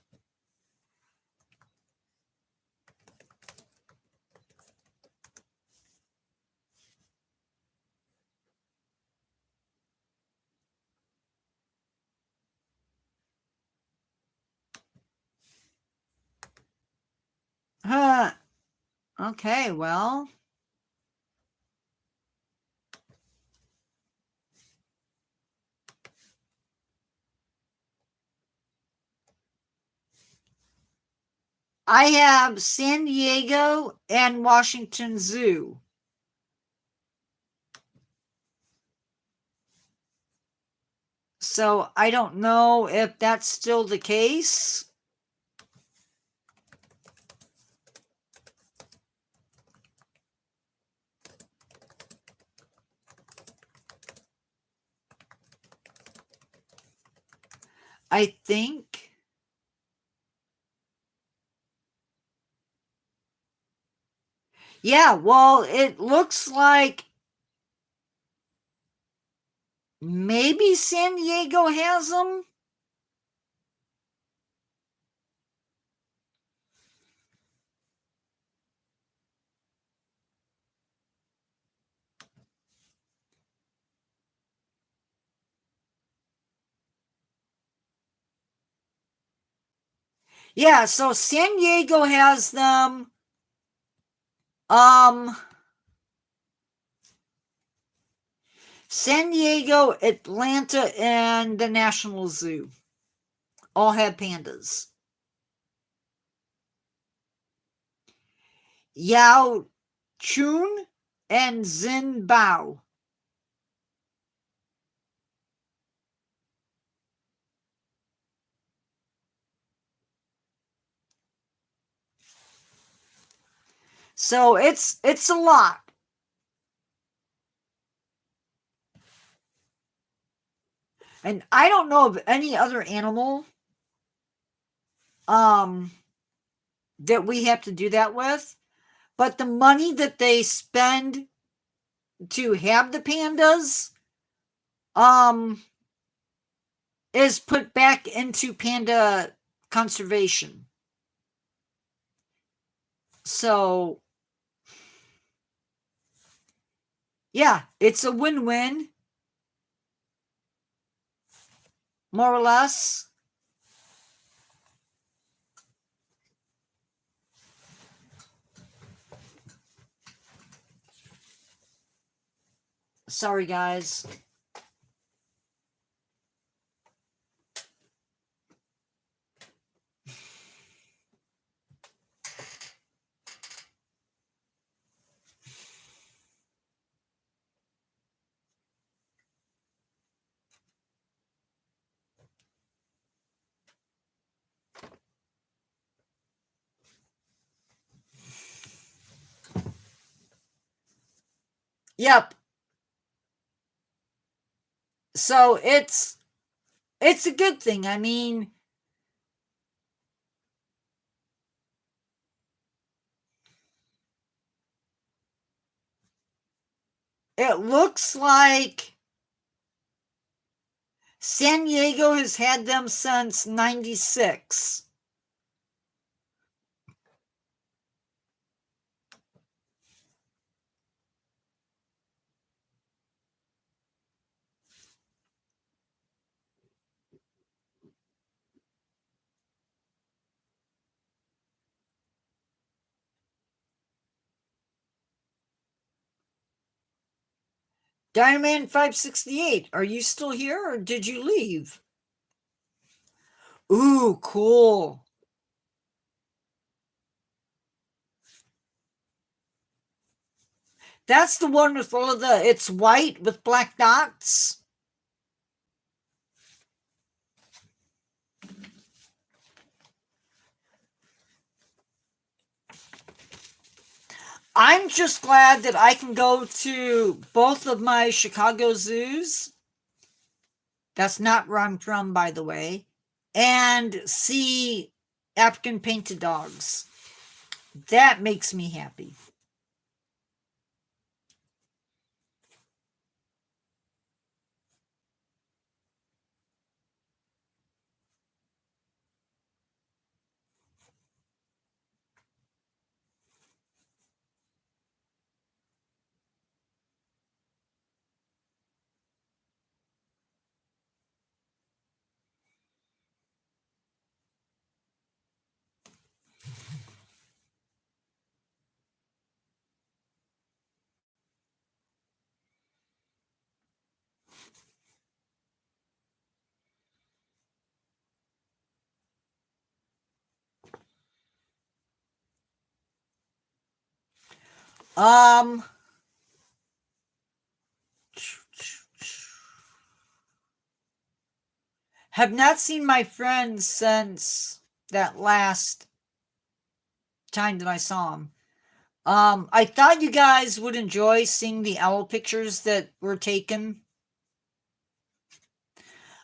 Huh. Okay, well. I have San Diego and Washington Zoo. So I don't know if that's still the case. I think. Yeah, well, it looks like maybe San Diego has them. Yeah, so San Diego has them. San Diego, Atlanta, and the National Zoo all have pandas. Yao Chun and Xin Bao. So it's a lot. And I don't know of any other animal that we have to do that with. But the money that they spend to have the pandas is put back into panda conservation. So yeah, it's a win-win, more or less. Sorry, guys. Yep. So it's a good thing. I mean, it looks like San Diego has had them since 96. Dynaman 568, are you still here or did you leave? Ooh, cool. That's the one with all of it's white with black dots. I'm just glad that I can go to both of my Chicago zoos. That's not where I'm from, by the way. And see African painted dogs. That makes me happy. Have not seen my friends since that last time that I saw them. I thought you guys would enjoy seeing the owl pictures that were taken.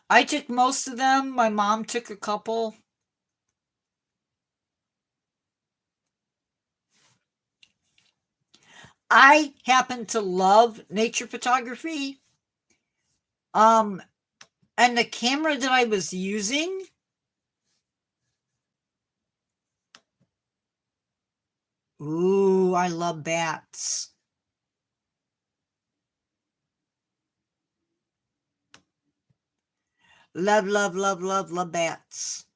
I took most of them. My mom took a couple. I happen to love nature photography. And the camera that I was using, ooh, I love bats. Love, love, love, love, love bats.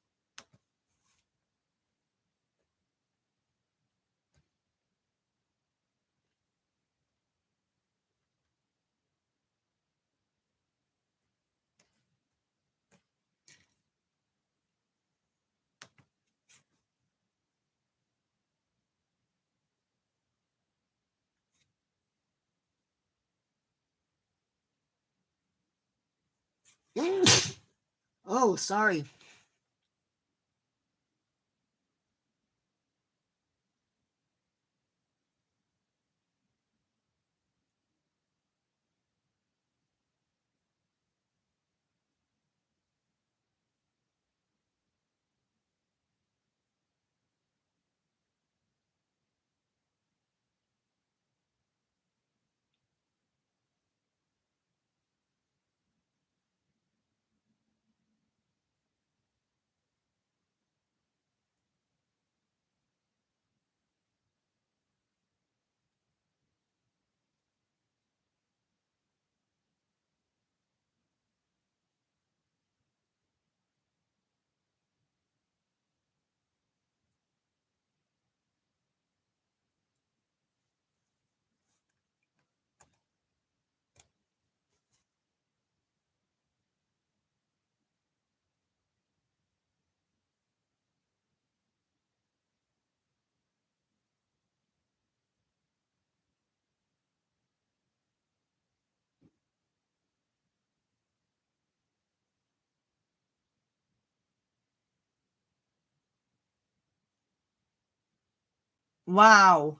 Oh, sorry. Wow.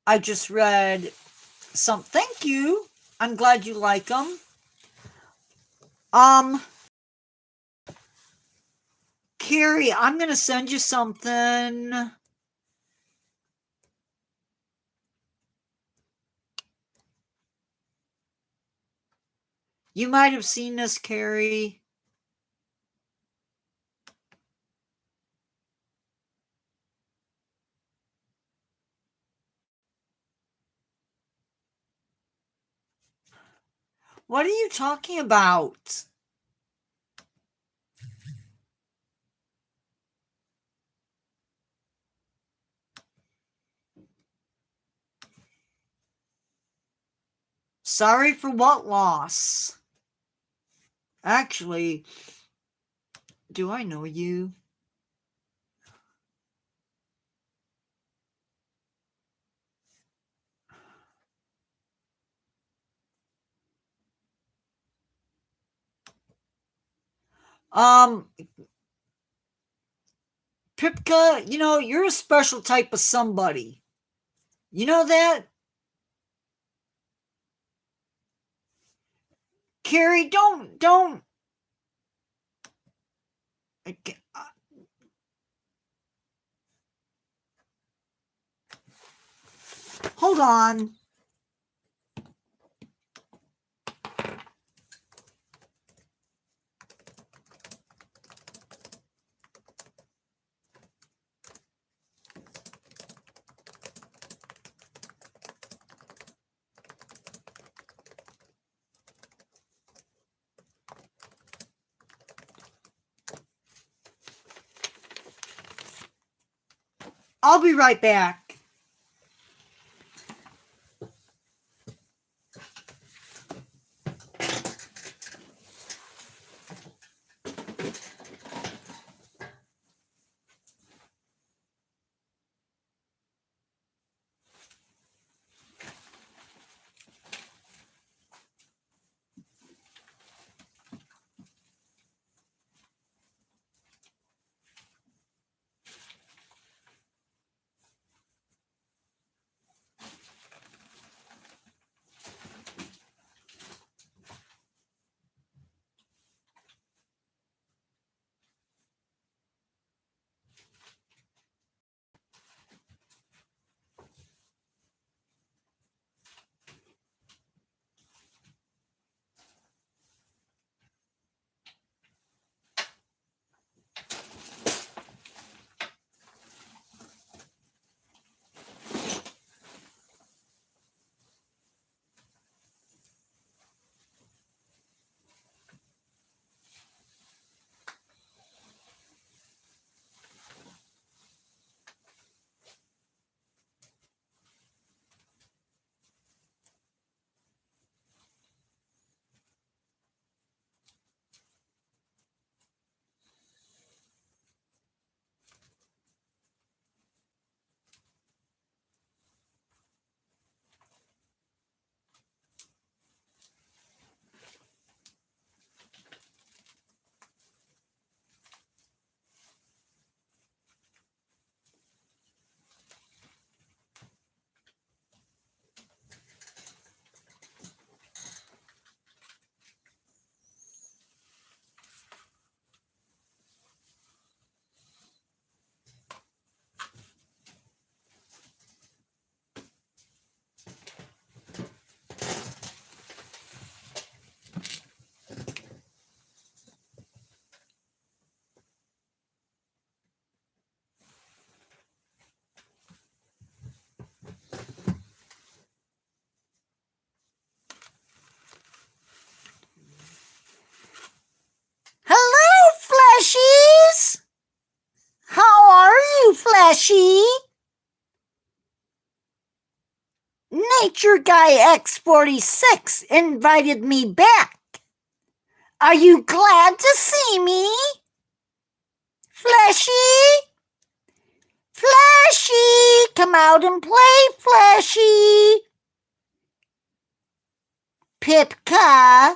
I just read some. Thank you. I'm glad you like them. Carrie, I'm going to send you something. You might have seen this, Carrie. What are you talking about? Sorry for what loss? Actually, do I know you? Pipka, you're a special type of somebody. You know that? Carrie, don't. Hold on. I'll be right back. Nature Guy X46 invited me back. Are you glad to see me? Fleshy? Fleshy, come out and play, Fleshy. Pipka?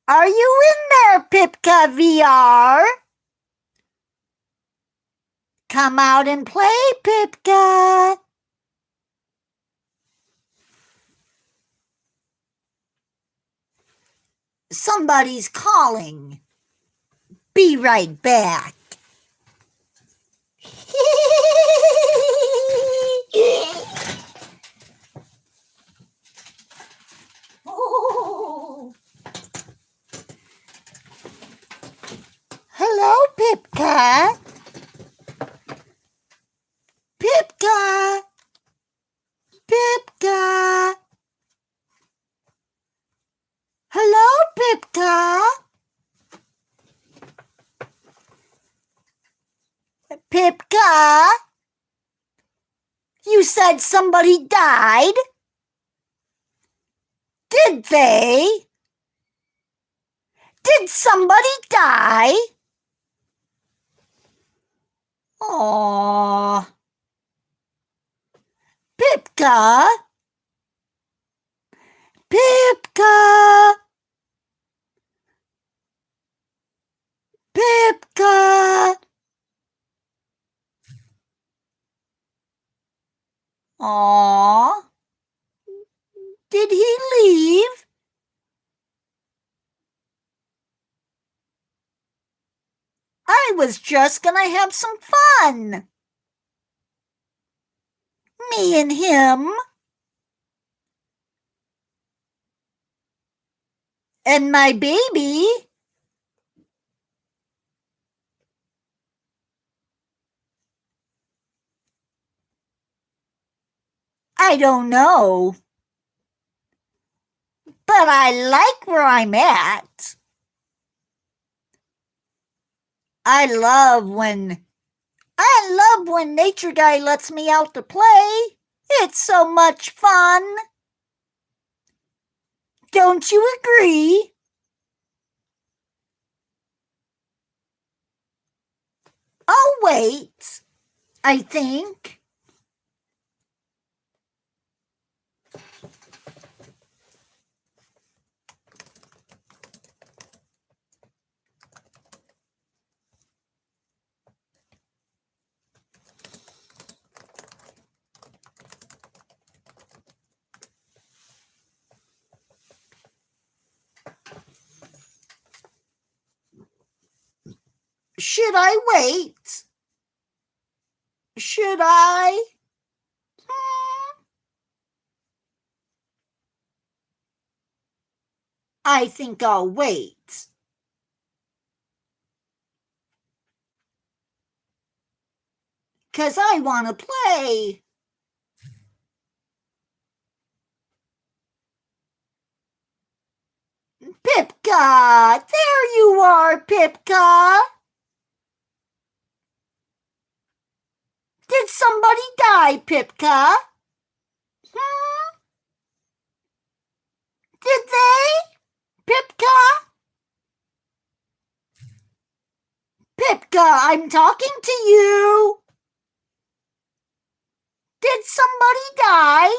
Are you in there, Pipka VR? Come out and play, Pipka. Somebody's calling. Be right back. Hello, Pipka. Pipka. Pipka. Hello, Pipka. Pipka? You said somebody died? Did they? Did somebody die? Aww. Pipka? Pipka? Pipka? Aww. Did he leave? I was just gonna have some fun. Me and him. And my baby. I don't know. But I like where I'm at. I love when Nature Guy lets me out to play. It's so much fun. Don't you agree? I'll wait, I think. Should I wait? Should I? I think I'll wait. Because I want to play. Pipka! There you are, Pipka! Did somebody die, Pipka? Did they? Pipka? Pipka, I'm talking to you. Did somebody die?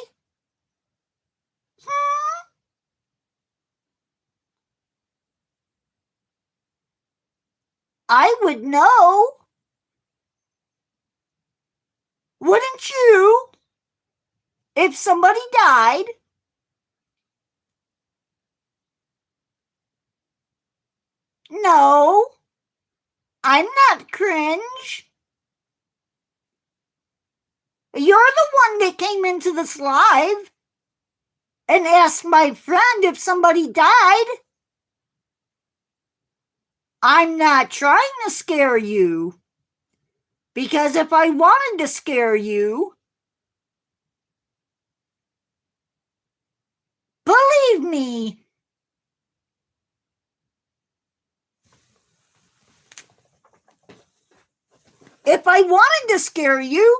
I would know. Wouldn't you? If somebody died? No, I'm not cringe. You're the one that came into this live and asked my friend if somebody died. I'm not trying to scare you. Because if I wanted to scare you, believe me, if I wanted to scare you,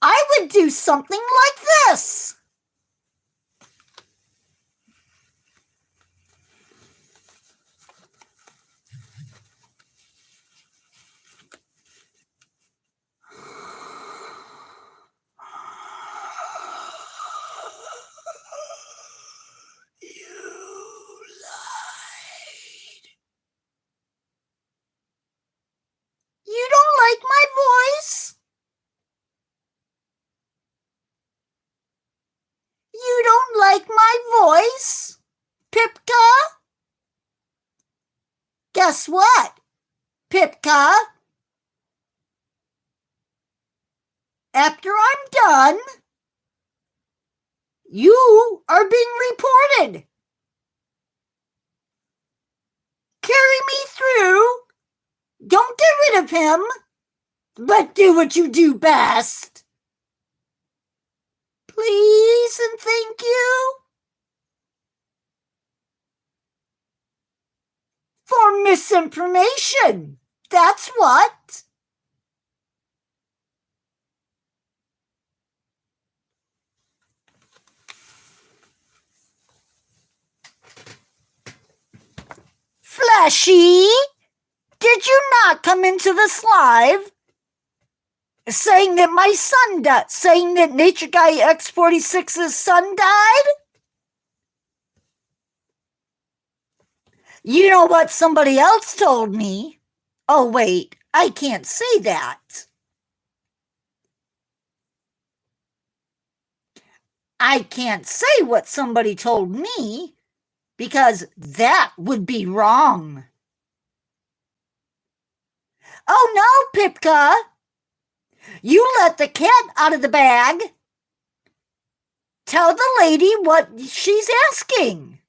I would do something like this. You don't like my voice? You don't like my voice, Pipka? Guess what, Pipka? After I'm done, you are being reported. Carry me through. Don't get rid of him, but do what you do best. Please and thank you. For misinformation, that's what. Fleshy, did you not come into this live saying that my son died, saying that Nature Guy X46's son died? You know what somebody else told me? Oh, wait, I can't say that. I can't say what somebody told me because that would be wrong. Oh, no, Pipka. You let the cat out of the bag. Tell the lady what she's asking.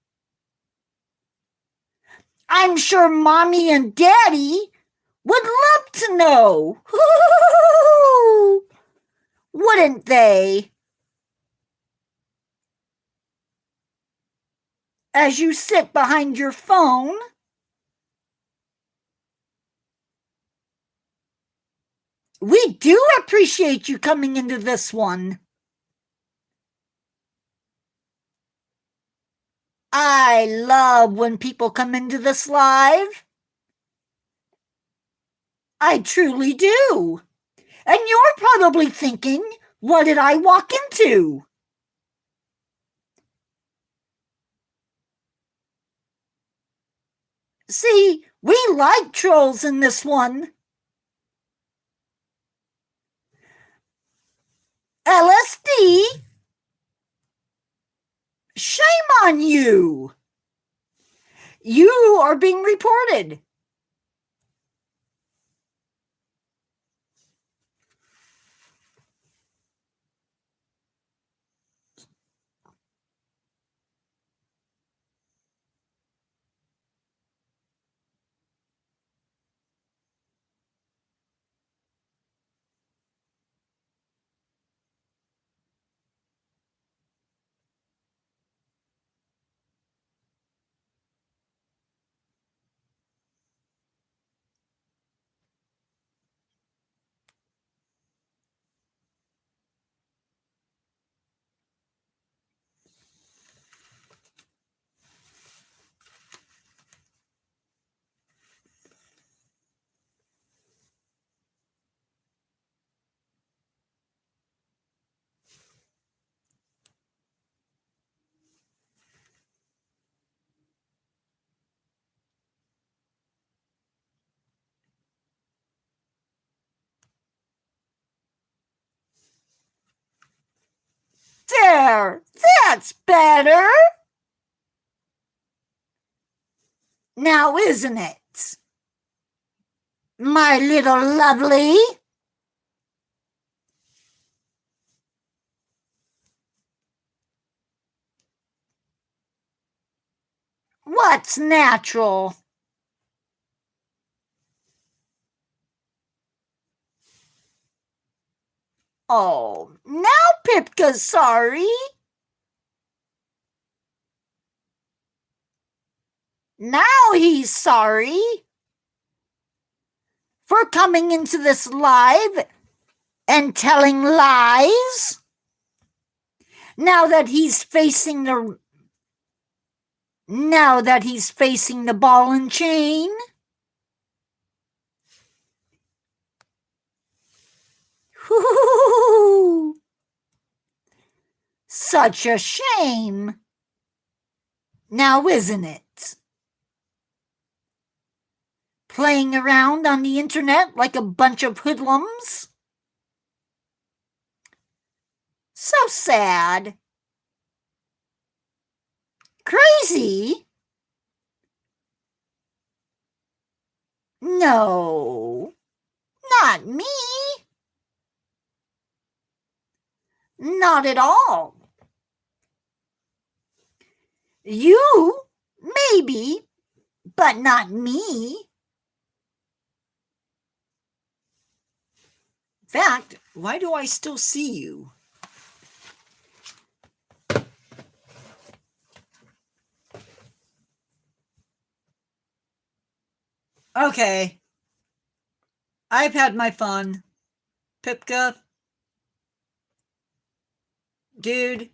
I'm sure Mommy and Daddy would love to know. Wouldn't they? As you sit behind your phone, we do appreciate you coming into this one. I love when people come into this live. I truly do. And you're probably thinking, what did I walk into? See, we like trolls in this one. LSD? Shame on you. You are being reported. There, that's better. Now, isn't it? My little lovely. What's natural? Oh, now Pipka's sorry. Now he's sorry for coming into this live and telling lies? Now that he's facing the ball and chain? Whoo! Such a shame. Now, isn't it? Playing around on the internet like a bunch of hoodlums? So sad. Crazy? No, not me. Not at all. You, maybe, but not me. In fact, why do I still see you? Okay. I've had my fun. Pipka. Dude.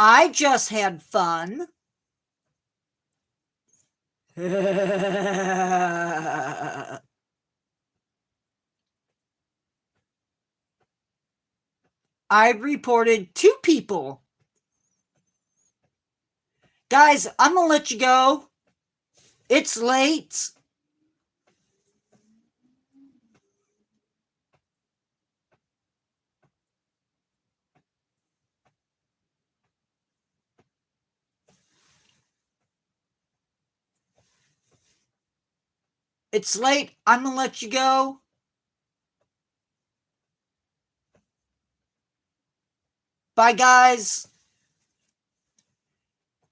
I just had fun. I reported 2 people. Guys, I'm gonna let you go. It's late. It's late. I'm gonna let you go. Bye, guys.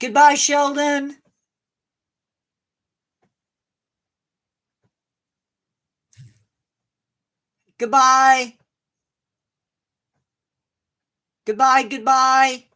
Goodbye, Sheldon. Goodbye. Goodbye, goodbye.